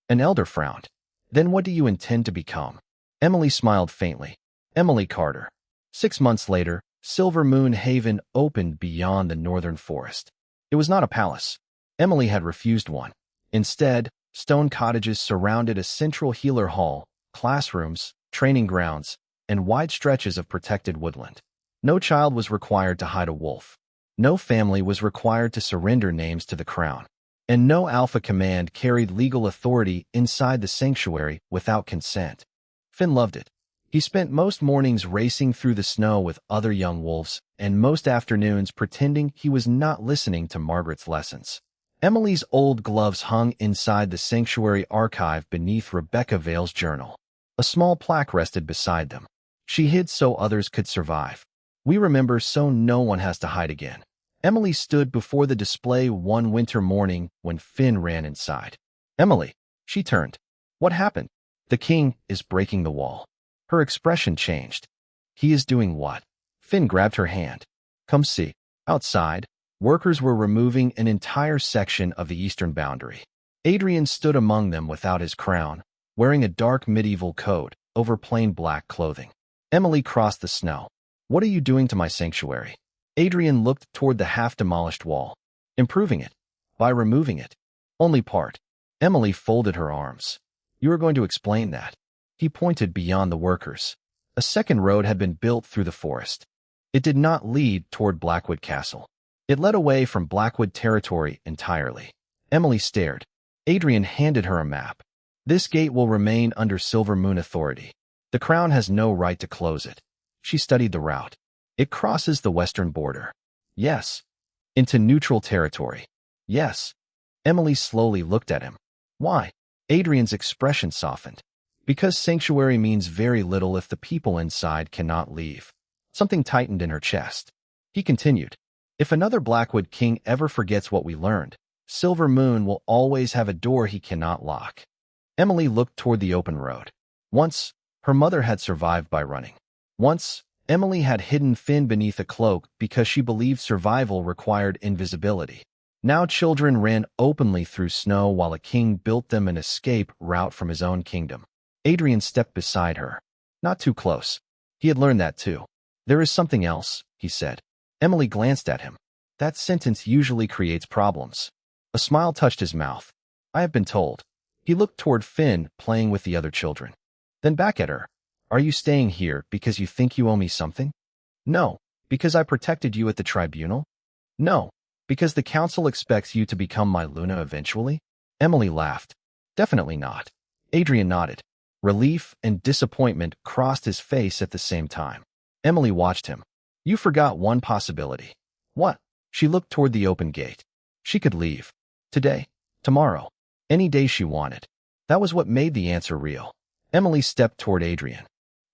An elder frowned. "Then what do you intend to become?" Emily smiled faintly. "Emily Carter." 6 months later, Silver Moon Haven opened beyond the northern forest. It was not a palace. Emily had refused one. Instead, stone cottages surrounded a central healer hall, classrooms, training grounds, and wide stretches of protected woodland. No child was required to hide a wolf. No family was required to surrender names to the crown. And no Alpha Command carried legal authority inside the sanctuary without consent. Finn loved it. He spent most mornings racing through the snow with other young wolves, and most afternoons pretending he was not listening to Margaret's lessons. Emily's old gloves hung inside the sanctuary archive beneath Rebecca Vale's journal. A small plaque rested beside them. "She hid so others could survive. We remember so no one has to hide again." Emily stood before the display one winter morning when Finn ran inside. "Emily," she turned. "What happened?" "The king is breaking the wall." Her expression changed. "He is doing what?" Finn grabbed her hand. "Come see." Outside, workers were removing an entire section of the eastern boundary. Adrian stood among them without his crown, wearing a dark medieval coat over plain black clothing. Emily crossed the snow. "What are you doing to my sanctuary?" Adrian looked toward the half-demolished wall. "Improving it." "By removing it." "Only part." Emily folded her arms. "You are going to explain that." He pointed beyond the workers. A second road had been built through the forest. It did not lead toward Blackwood Castle. It led away from Blackwood territory entirely. Emily stared. Adrian handed her a map. This gate will remain under Silver Moon authority. The Crown has no right to close it. She studied the route. It crosses the western border. Yes. Into neutral territory. Yes. Emily slowly looked at him. Why? Adrian's expression softened. Because sanctuary means very little if the people inside cannot leave. Something tightened in her chest. He continued. If another Blackwood king ever forgets what we learned, Silver Moon will always have a door he cannot lock. Emily looked toward the open road. Once, her mother had survived by running. Once, Emily had hidden Finn beneath a cloak because she believed survival required invisibility. Now children ran openly through snow while a king built them an escape route from his own kingdom. Adrian stepped beside her. Not too close. He had learned that too. There is something else, he said. Emily glanced at him. That sentence usually creates problems. A smile touched his mouth. I have been told. He looked toward Finn, playing with the other children. Then back at her. Are you staying here because you think you owe me something? No. Because I protected you at the tribunal? No. Because the council expects you to become my Luna eventually? Emily laughed. Definitely not. Adrian nodded. Relief and disappointment crossed his face at the same time. Emily watched him. You forgot one possibility. What? She looked toward the open gate. She could leave. Today. Tomorrow. Any day she wanted. That was what made the answer real. Emily stepped toward Adrian.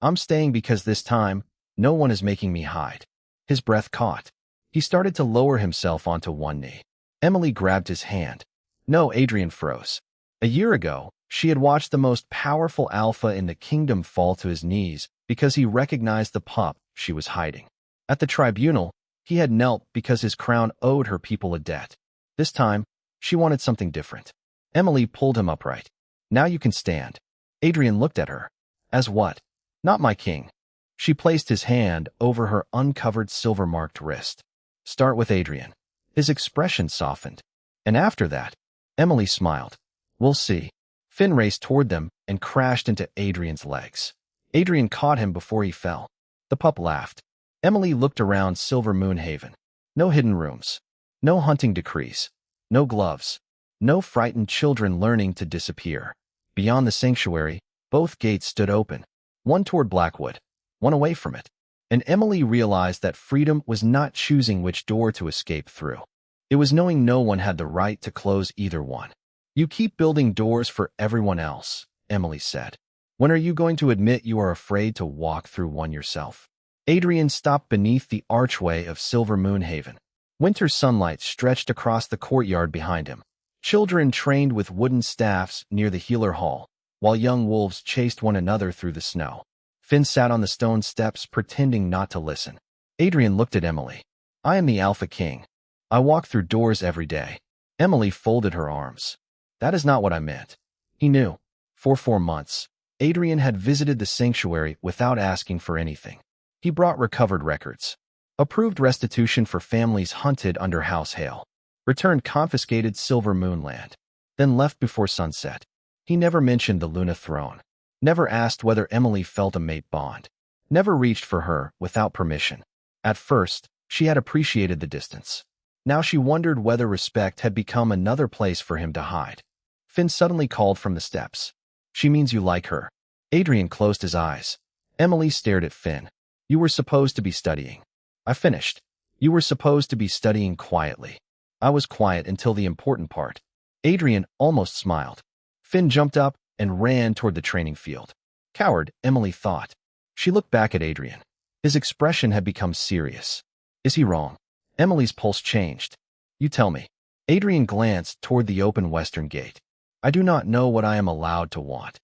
I'm staying because this time, no one is making me hide. His breath caught. He started to lower himself onto one knee. Emily grabbed his hand. No, Adrian froze. A year ago, she had watched the most powerful alpha in the kingdom fall to his knees because he recognized the pup she was hiding. At the tribunal, he had knelt because his crown owed her people a debt. This time, she wanted something different. Emily pulled him upright. Now you can stand. Adrian looked at her. As what? Not my king. She placed his hand over her uncovered silver-marked wrist. Start with Adrian. His expression softened. And after that, Emily smiled. We'll see. Finn raced toward them and crashed into Adrian's legs. Adrian caught him before he fell. The pup laughed. Emily looked around Silver Moon Haven. No hidden rooms. No hunting decrees. No gloves. No frightened children learning to disappear. Beyond the sanctuary, both gates stood open. One toward Blackwood, one away from it. And Emily realized that freedom was not choosing which door to escape through. It was knowing no one had the right to close either one. You keep building doors for everyone else, Emily said. When are you going to admit you are afraid to walk through one yourself? Adrian stopped beneath the archway of Silver Moon Haven. Winter sunlight stretched across the courtyard behind him. Children trained with wooden staffs near the healer hall, while young wolves chased one another through the snow. Finn sat on the stone steps pretending not to listen. Adrian looked at Emily. I am the Alpha King. I walk through doors every day. Emily folded her arms. That is not what I meant. He knew. For 4 months, Adrian had visited the sanctuary without asking for anything. He brought recovered records. Approved restitution for families hunted under house hail. Returned confiscated Silver Moon land. Then left before sunset. He never mentioned the Luna throne. Never asked whether Emily felt a mate bond. Never reached for her without permission. At first, she had appreciated the distance. Now she wondered whether respect had become another place for him to hide. Finn suddenly called from the steps. She means you like her. Adrian closed his eyes. Emily stared at Finn. You were supposed to be studying. I finished. You were supposed to be studying quietly. I was quiet until the important part. Adrian almost smiled. Finn jumped up and ran toward the training field. Coward, Emily thought. She looked back at Adrian. His expression had become serious. Is he wrong? Emily's pulse changed. You tell me. Adrian glanced toward the open western gate. I do not know what I am allowed to want.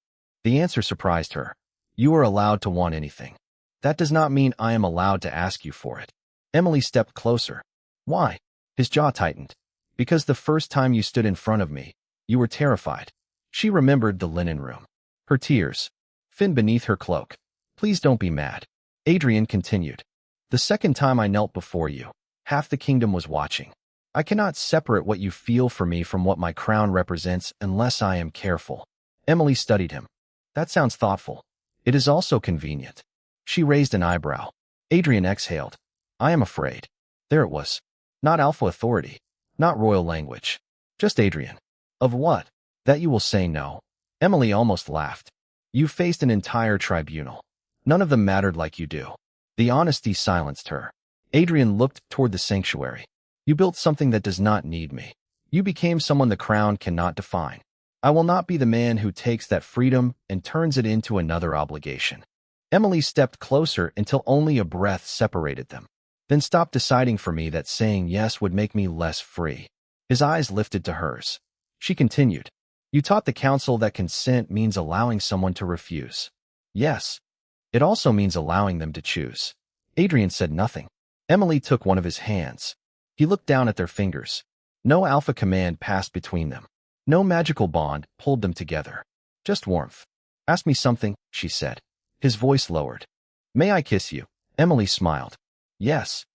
The answer surprised her. You are allowed to want anything. That does not mean I am allowed to ask you for it. Emily stepped closer. Why? His jaw tightened. Because the first time you stood in front of me, you were terrified. She remembered the linen room. Her tears. Finn beneath her cloak. Please don't be mad. Adrian continued. The second time I knelt before you, half the kingdom was watching. I cannot separate what you feel for me from what my crown represents unless I am careful. Emily studied him. That sounds thoughtful. It is also convenient. She raised an eyebrow. Adrian exhaled. I am afraid. There it was. Not Alpha authority. Not royal language. Just Adrian. Of what? That you will say no. Emily almost laughed. You faced an entire tribunal. None of them mattered like you do. The honesty silenced her. Adrian looked toward the sanctuary. You built something that does not need me. You became someone the crown cannot define. I will not be the man who takes that freedom and turns it into another obligation. Emily stepped closer until only a breath separated them, then stopped, deciding for me that saying yes would make me less free. His eyes lifted to hers. She continued, You taught the council that consent means allowing someone to refuse. Yes. It also means allowing them to choose. Adrian said nothing. Emily took one of his hands. He looked down at their fingers. No alpha command passed between them. No magical bond pulled them together. Just warmth. Ask me something, she said. His voice lowered. May I kiss you? Emily smiled. Yes.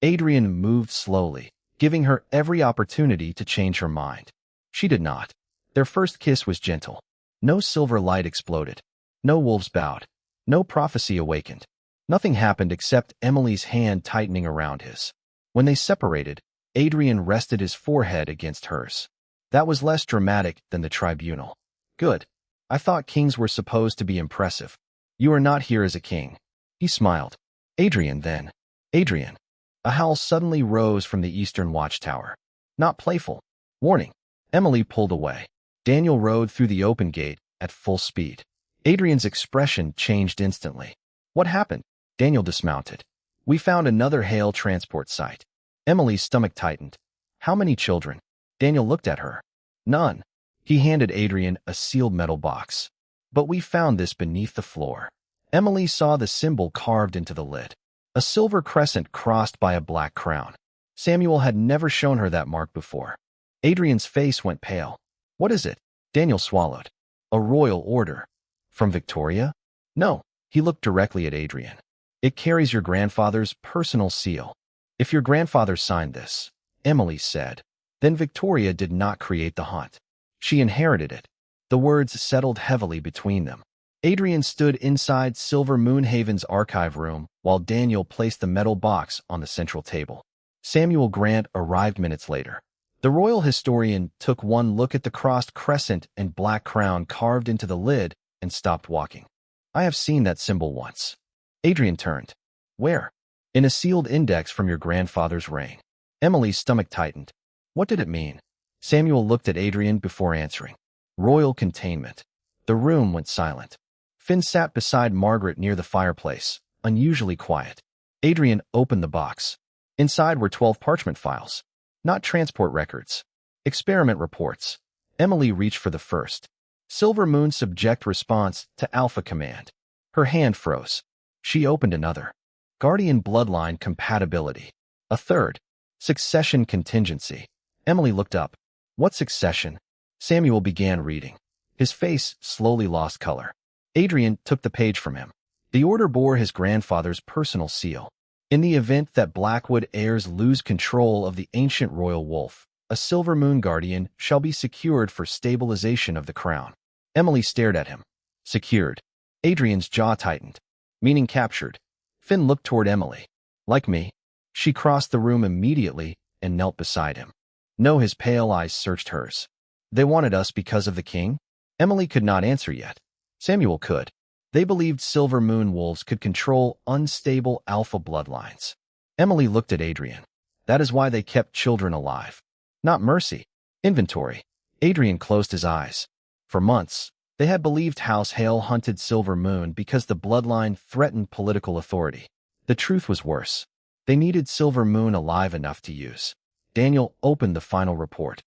Adrian moved slowly, giving her every opportunity to change her mind. She did not. Their first kiss was gentle. No silver light exploded. No wolves bowed. No prophecy awakened. Nothing happened except Emily's hand tightening around his. When they separated, Adrian rested his forehead against hers. That was less dramatic than the tribunal. Good. I thought kings were supposed to be impressive. You are not here as a king. He smiled. Adrian then. Adrian. A howl suddenly rose from the eastern watchtower. Not playful. Warning. Emily pulled away. Daniel rode through the open gate at full speed. Adrian's expression changed instantly. What happened? Daniel dismounted. We found another Hale transport site. Emily's stomach tightened. How many children? Daniel looked at her. None. He handed Adrian a sealed metal box. But we found this beneath the floor. Emily saw the symbol carved into the lid. A silver crescent crossed by a black crown. Samuel had never shown her that mark before. Adrian's face went pale. What is it? Daniel swallowed. A royal order. From Victoria? No. He looked directly at Adrian. It carries your grandfather's personal seal. If your grandfather signed this, Emily said, then Victoria did not create the haunt. She inherited it. The words settled heavily between them. Adrian stood inside Silver Moonhaven's archive room while Daniel placed the metal box on the central table. Samuel Grant arrived minutes later. The royal historian took one look at the crossed crescent and black crown carved into the lid and stopped walking. I have seen that symbol once. Adrian turned. Where? In a sealed index from your grandfather's reign. Emily's stomach tightened. What did it mean? Samuel looked at Adrian before answering. Royal containment. The room went silent. Finn sat beside Margaret near the fireplace, unusually quiet. Adrian opened the box. Inside were 12 parchment files. Not transport records. Experiment reports. Emily reached for the first. Silver Moon subject response to Alpha Command. Her hand froze. She opened another. Guardian bloodline compatibility. A third. Succession contingency. Emily looked up. What succession? Samuel began reading. His face slowly lost color. Adrian took the page from him. The order bore his grandfather's personal seal. In the event that Blackwood heirs lose control of the ancient royal wolf, a Silver Moon Guardian shall be secured for stabilization of the crown. Emily stared at him. Secured. Adrian's jaw tightened. Meaning captured. Finn looked toward Emily. Like me. She crossed the room immediately and knelt beside him. No, his pale eyes searched hers. They wanted us because of the king? Emily could not answer yet. Samuel could. They believed Silver Moon wolves could control unstable alpha bloodlines. Emily looked at Adrian. That is why they kept children alive. Not mercy. Inventory. Adrian closed his eyes. For months, they had believed House Hale hunted Silver Moon because the bloodline threatened political authority. The truth was worse. They needed Silver Moon alive enough to use. Daniel opened the final report.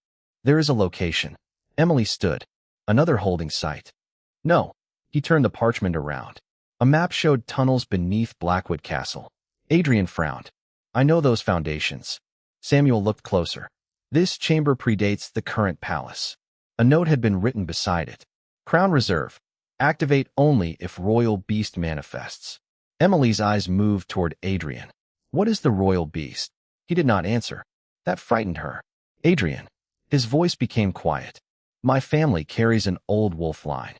There is a location. Emily stood. Another holding site. No. He turned the parchment around. A map showed tunnels beneath Blackwood Castle. Adrian frowned. I know those foundations. Samuel looked closer. This chamber predates the current palace. A note had been written beside it. Crown Reserve. Activate only if Royal Beast manifests. Emily's eyes moved toward Adrian. What is the Royal Beast? He did not answer. That frightened her. Adrian. His voice became quiet. My family carries an old wolf line.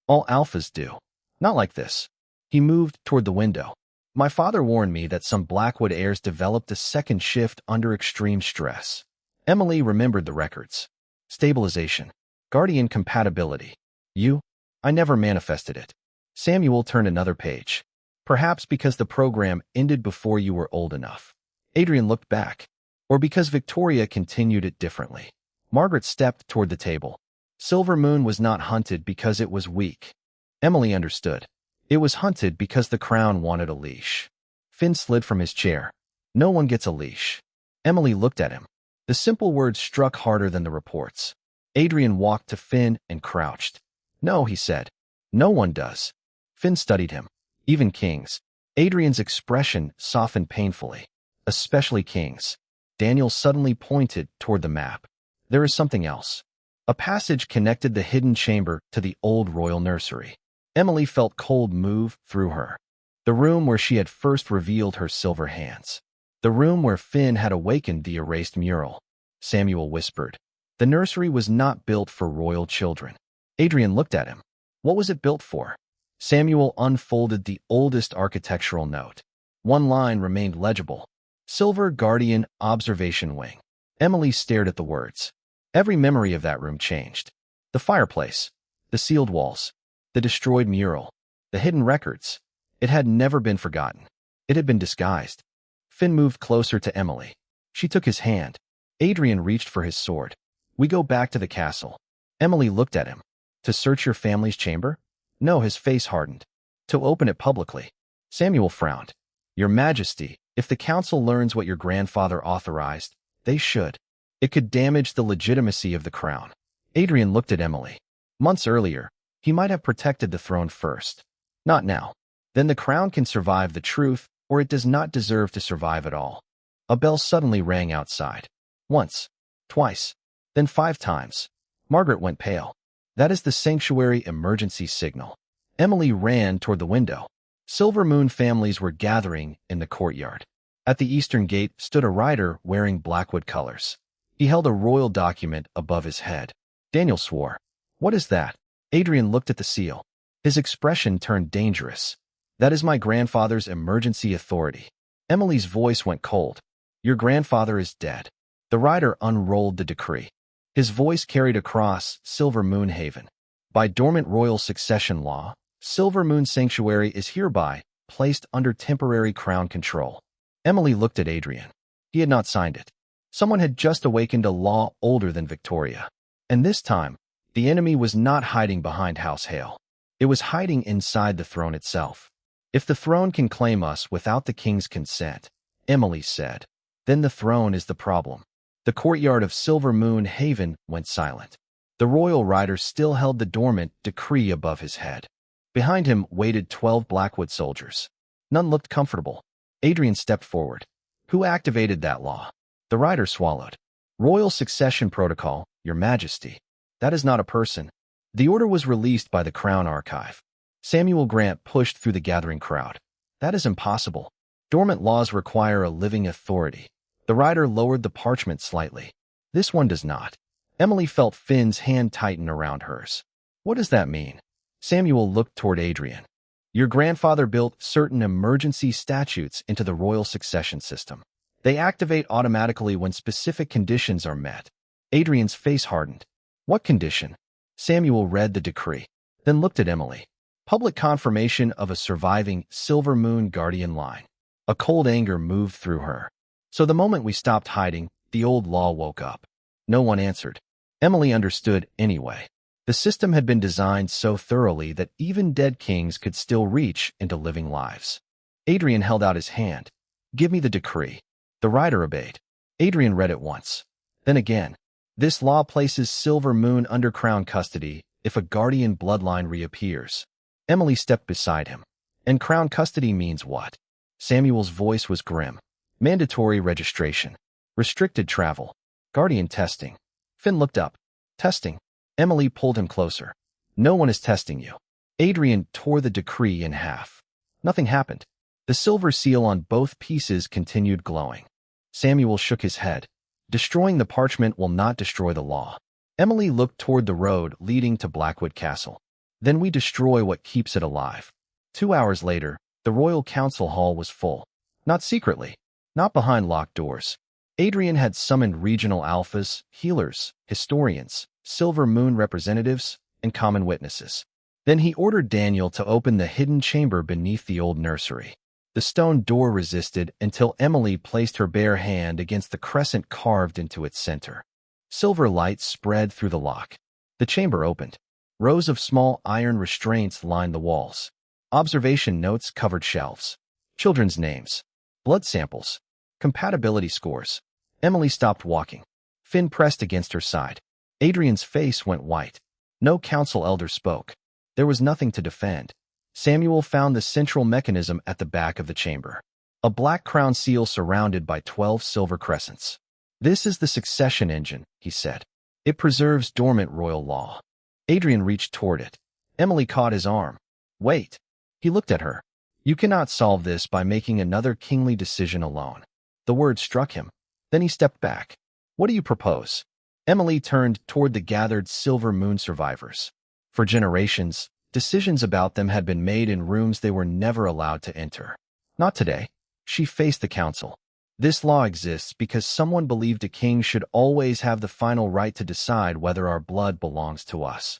All alphas do. Not like this. He moved toward the window. My father warned me that some Blackwood heirs developed a second shift under extreme stress. Emily remembered the records. Stabilization. Guardian compatibility. I never manifested it. Samuel turned another page. Perhaps because the program ended before you were old enough. Adrian looked back. Or because Victoria continued it differently. Margaret stepped toward the table. Silver Moon was not hunted because it was weak. Emily understood. It was hunted because the crown wanted a leash. Finn slid from his chair. No one gets a leash. Emily looked at him. The simple words struck harder than the reports. Adrian walked to Finn and crouched. No, he said. No one does. Finn studied him. Even kings. Adrian's expression softened painfully. Especially kings. Daniel suddenly pointed toward the map. There is something else. A passage connected the hidden chamber to the old royal nursery. Emily felt cold move through her. The room where she had first revealed her silver hands. The room where Finn had awakened the erased mural. Samuel whispered. The nursery was not built for royal children. Adrian looked at him. What was it built for? Samuel unfolded the oldest architectural note. One line remained legible. Silver Guardian Observation Wing. Emily stared at the words. Every memory of that room changed. The fireplace. The sealed walls. The destroyed mural. The hidden records. It had never been forgotten. It had been disguised. Finn moved closer to Emily. She took his hand. Adrian reached for his sword. We go back to the castle. Emily looked at him. To search your family's chamber? No, his face hardened. To open it publicly. Samuel frowned. Your Majesty, if the council learns what your grandfather authorized, they should. It could damage the legitimacy of the crown. Adrian looked at Emily. Months earlier, he might have protected the throne first. Not now. Then the crown can survive the truth, or it does not deserve to survive at all. A bell suddenly rang outside. Once. Twice. Then 5 times. Margaret went pale. That is the sanctuary emergency signal. Emily ran toward the window. Silver Moon families were gathering in the courtyard. At the eastern gate stood a rider wearing Blackwood colors. He held a royal document above his head. Daniel swore. What is that? Adrian looked at the seal. His expression turned dangerous. That is my grandfather's emergency authority. Emily's voice went cold. Your grandfather is dead. The rider unrolled the decree. His voice carried across Silver Moon Haven. By dormant royal succession law, Silver Moon Sanctuary is hereby placed under temporary crown control. Emily looked at Adrian. He had not signed it. Someone had just awakened a law older than Victoria. And this time, the enemy was not hiding behind House Hale. It was hiding inside the throne itself. If the throne can claim us without the king's consent, Emily said, then the throne is the problem. The courtyard of Silver Moon Haven went silent. The royal rider still held the dormant decree above his head. Behind him waited 12 Blackwood soldiers. None looked comfortable. Adrian stepped forward. Who activated that law? The rider swallowed. Royal succession protocol, Your Majesty. That is not a person. The order was released by the Crown Archive. Samuel Grant pushed through the gathering crowd. That is impossible. Dormant laws require a living authority. The rider lowered the parchment slightly. This one does not. Emily felt Finn's hand tighten around hers. What does that mean? Samuel looked toward Adrian. Your grandfather built certain emergency statutes into the royal succession system. They activate automatically when specific conditions are met. Adrian's face hardened. What condition? Samuel read the decree, then looked at Emily. Public confirmation of a surviving Silver Moon Guardian line. A cold anger moved through her. So the moment we stopped hiding, the old law woke up. No one answered. Emily understood anyway. The system had been designed so thoroughly that even dead kings could still reach into living lives. Adrian held out his hand. Give me the decree. The rider obeyed. Adrian read it once. Then again. This law places Silver Moon under crown custody if a guardian bloodline reappears. Emily stepped beside him. And crown custody means what? Samuel's voice was grim. Mandatory registration. Restricted travel. Guardian testing. Finn looked up. Testing. Emily pulled him closer. No one is testing you. Adrian tore the decree in half. Nothing happened. The silver seal on both pieces continued glowing. Samuel shook his head. Destroying the parchment will not destroy the law. Emily looked toward the road leading to Blackwood Castle. Then we destroy what keeps it alive. 2 hours later, the royal council hall was full. Not secretly, not behind locked doors. Adrian had summoned regional alphas, healers, historians, Silver Moon representatives, and common witnesses. Then he ordered Daniel to open the hidden chamber beneath the old nursery. The stone door resisted until Emily placed her bare hand against the crescent carved into its center. Silver light spread through the lock. The chamber opened. Rows of small iron restraints lined the walls. Observation notes covered shelves. Children's names. Blood samples. Compatibility scores. Emily stopped walking. Finn pressed against her side. Adrian's face went white. No council elder spoke. There was nothing to defend. Samuel found the central mechanism at the back of the chamber. A black crown seal surrounded by 12 silver crescents. This is the succession engine, he said. It preserves dormant royal law. Adrian reached toward it. Emily caught his arm. Wait. He looked at her. You cannot solve this by making another kingly decision alone. The word struck him. Then he stepped back. What do you propose? Emily turned toward the gathered Silver Moon survivors. For generations, decisions about them had been made in rooms they were never allowed to enter. Not today. She faced the council. This law exists because someone believed a king should always have the final right to decide whether our blood belongs to us.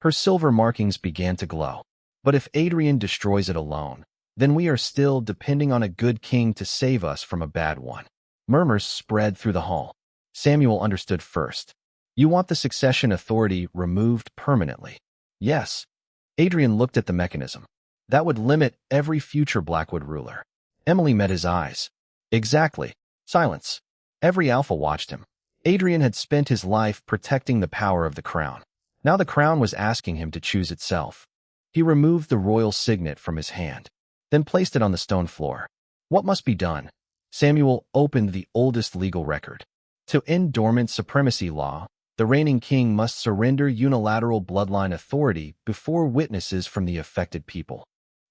Her silver markings began to glow. But if Adrian destroys it alone, then we are still depending on a good king to save us from a bad one. Murmurs spread through the hall. Samuel understood first. You want the succession authority removed permanently? Yes. Adrian looked at the mechanism. That would limit every future Blackwood ruler. Emily met his eyes. Exactly. Silence. Every alpha watched him. Adrian had spent his life protecting the power of the crown. Now the crown was asking him to choose itself. He removed the royal signet from his hand, then placed it on the stone floor. What must be done? Samuel opened the oldest legal record. To end dormant supremacy law, the reigning king must surrender unilateral bloodline authority before witnesses from the affected people.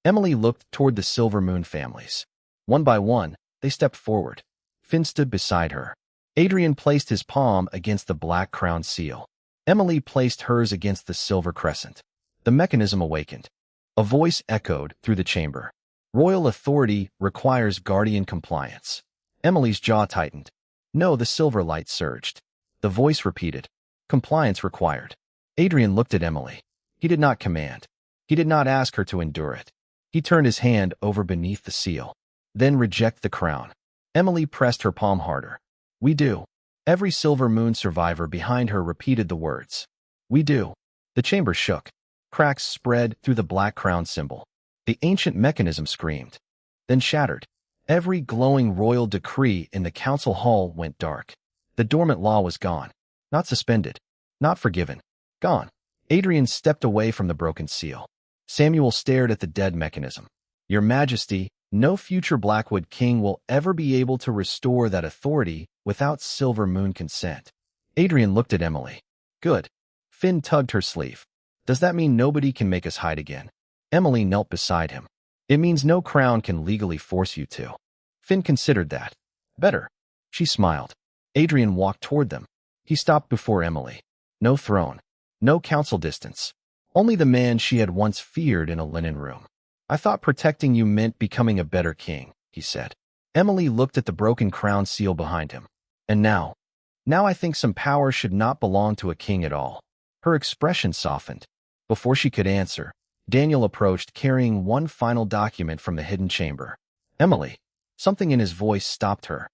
Emily looked toward the Silver Moon families. One by one, they stepped forward. Finn stood beside her. Adrian placed his palm against the black crown seal. Emily placed hers against the silver crescent. The mechanism awakened. A voice echoed through the chamber. Royal authority requires guardian compliance. Emily's jaw tightened. No, the silver light surged. The voice repeated. Compliance required. Adrian looked at Emily. He did not command. He did not ask her to endure it. He turned his hand over beneath the seal. Then reject the crown. Emily pressed her palm harder. We do. Every Silver Moon survivor behind her repeated the words. We do. The chamber shook. Cracks spread through the black crown symbol. The ancient mechanism screamed, then shattered. Every glowing royal decree in the council hall went dark. The dormant law was gone. Not suspended. Not forgiven. Gone. Adrian stepped away from the broken seal. Samuel stared at the dead mechanism. Your Majesty, no future Blackwood king will ever be able to restore that authority without Silver Moon consent. Adrian looked at Emily. Good. Finn tugged her sleeve. Does that mean nobody can make us hide again? Emily knelt beside him. It means no crown can legally force you to. Finn considered that. Better. She smiled. Adrian walked toward them. He stopped before Emily. No throne. No council distance. Only the man she had once feared in a linen room. I thought protecting you meant becoming a better king, he said. Emily looked at the broken crown seal behind him. And now I think some power should not belong to a king at all. Her expression softened. Before she could answer, Daniel approached carrying one final document from the hidden chamber. Emily. Something in his voice stopped her.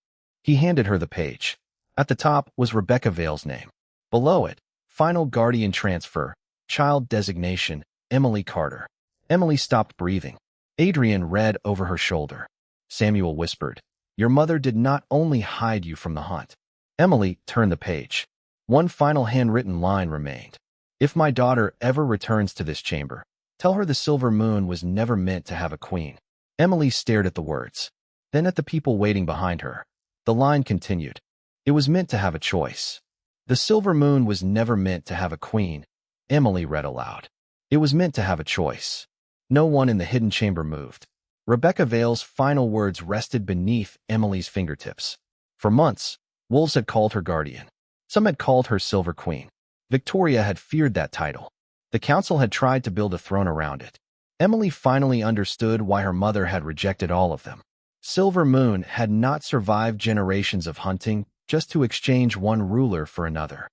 He handed her the page. At the top was Rebecca Vale's name. Below it, final guardian transfer, child designation, Emily Carter. Emily stopped breathing. Adrian read over her shoulder. Samuel whispered, Your mother did not only hide you from the hunt. Emily turned the page. One final handwritten line remained. If my daughter ever returns to this chamber, tell her the Silver Moon was never meant to have a queen. Emily stared at the words, then at the people waiting behind her. The line continued. It was meant to have a choice. The Silver Moon was never meant to have a queen. Emily read aloud. It was meant to have a choice. No one in the hidden chamber moved. Rebecca Vale's final words rested beneath Emily's fingertips. For months, wolves had called her guardian. Some had called her Silver Queen. Victoria had feared that title. The council had tried to build a throne around it. Emily finally understood why her mother had rejected all of them. Silver Moon had not survived generations of hunting just to exchange one ruler for another.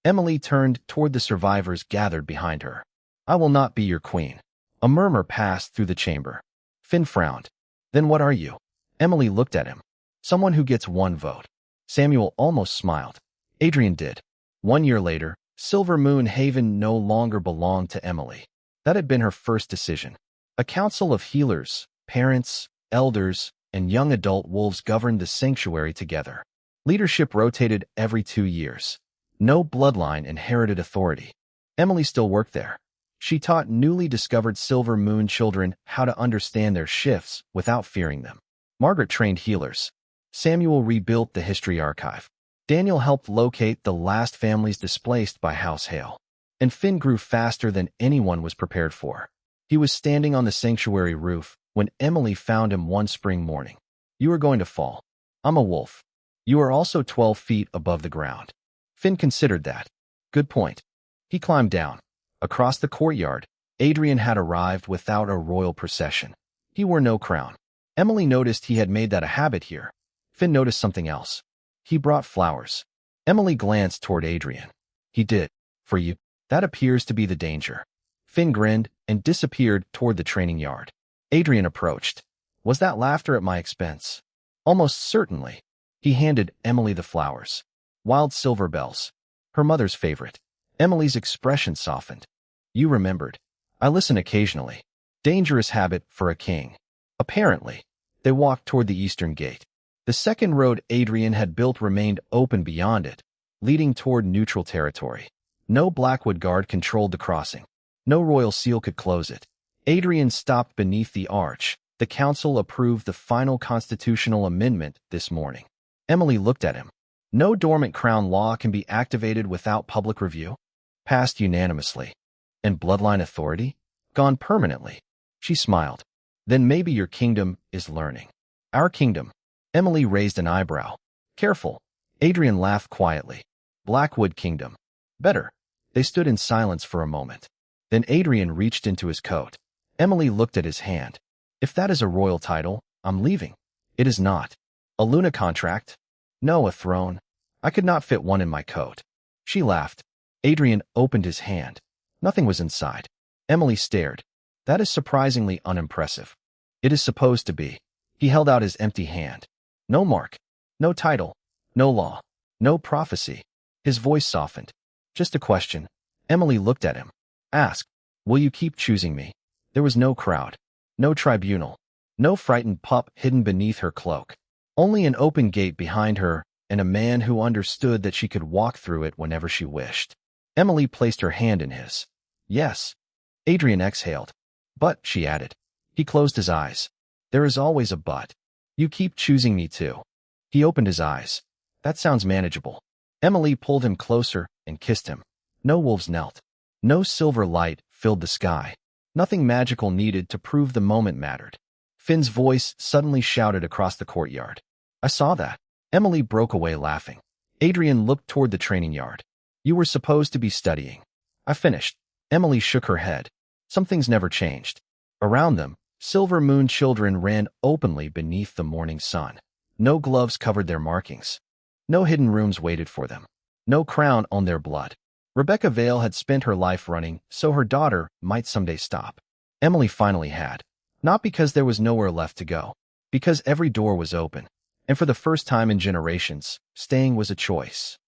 Emily turned toward the survivors gathered behind her. "I will not be your queen." A murmur passed through the chamber. Finn frowned. "Then what are you?" Emily looked at him. "Someone who gets one vote." Samuel almost smiled. Adrian did. 1 year later, Silver Moon Haven no longer belonged to Emily. That had been her first decision. A council of healers, parents, elders, and young adult wolves governed the sanctuary together. Leadership rotated every 2 years. No bloodline inherited authority. Emily still worked there. She taught newly discovered Silver Moon children how to understand their shifts without fearing them. Margaret trained healers. Samuel rebuilt the history archive. Daniel helped locate the last families displaced by House Hale. And Finn grew faster than anyone was prepared for. He was standing on the sanctuary roof when Emily found him one spring morning. "You are going to fall. I'm a wolf. You are also 12 feet above the ground." Finn considered that. Good point. He climbed down. Across the courtyard, Adrian had arrived without a royal procession. He wore no crown. Emily noticed he had made that a habit here. Finn noticed something else. He brought flowers. Emily glanced toward Adrian. "He did. For you. That appears to be the danger." Finn grinned and disappeared toward the training yard. Adrian approached. "Was that laughter at my expense?" "Almost certainly." He handed Emily the flowers. Wild silver bells. Her mother's favorite. Emily's expression softened. "You remembered. I listen occasionally." Dangerous habit for a king. Apparently. They walked toward the eastern gate. The second road Adrian had built remained open beyond it, leading toward neutral territory. No Blackwood guard controlled the crossing. No royal seal could close it. Adrian stopped beneath the arch. The council approved the final constitutional amendment this morning. Emily looked at him. "No dormant crown law can be activated without public review?" "Passed unanimously." "And bloodline authority?" "Gone permanently." She smiled. "Then maybe your kingdom is learning." "Our kingdom?" Emily raised an eyebrow. "Careful." Adrian laughed quietly. "Blackwood Kingdom." "Better." They stood in silence for a moment. Then Adrian reached into his coat. Emily looked at his hand. "If that is a royal title, I'm leaving." "It is not." "A Luna contract?" "No, a throne. I could not fit one in my coat." She laughed. Adrian opened his hand. Nothing was inside. Emily stared. "That is surprisingly unimpressive." "It is supposed to be." He held out his empty hand. "No mark. No title. No law. No prophecy." His voice softened. "Just a question." Emily looked at him. "Ask. Will you keep choosing me?" There was no crowd. No tribunal. No frightened pup hidden beneath her cloak. Only an open gate behind her and a man who understood that she could walk through it whenever she wished. Emily placed her hand in his. "Yes." Adrian exhaled. "But," she added. He closed his eyes. "There is always a but. You keep choosing me too." He opened his eyes. "That sounds manageable." Emily pulled him closer and kissed him. No wolves knelt. No silver light filled the sky. Nothing magical needed to prove the moment mattered. Finn's voice suddenly shouted across the courtyard. "I saw that." Emily broke away laughing. Adrian looked toward the training yard. "You were supposed to be studying." "I finished." Emily shook her head. Some things never changed. Around them, Silver Moon children ran openly beneath the morning sun. No gloves covered their markings. No hidden rooms waited for them. No crown on their blood. Rebecca Vale had spent her life running, so her daughter might someday stop. Emily finally had. Not because there was nowhere left to go. Because every door was open. And for the first time in generations, staying was a choice.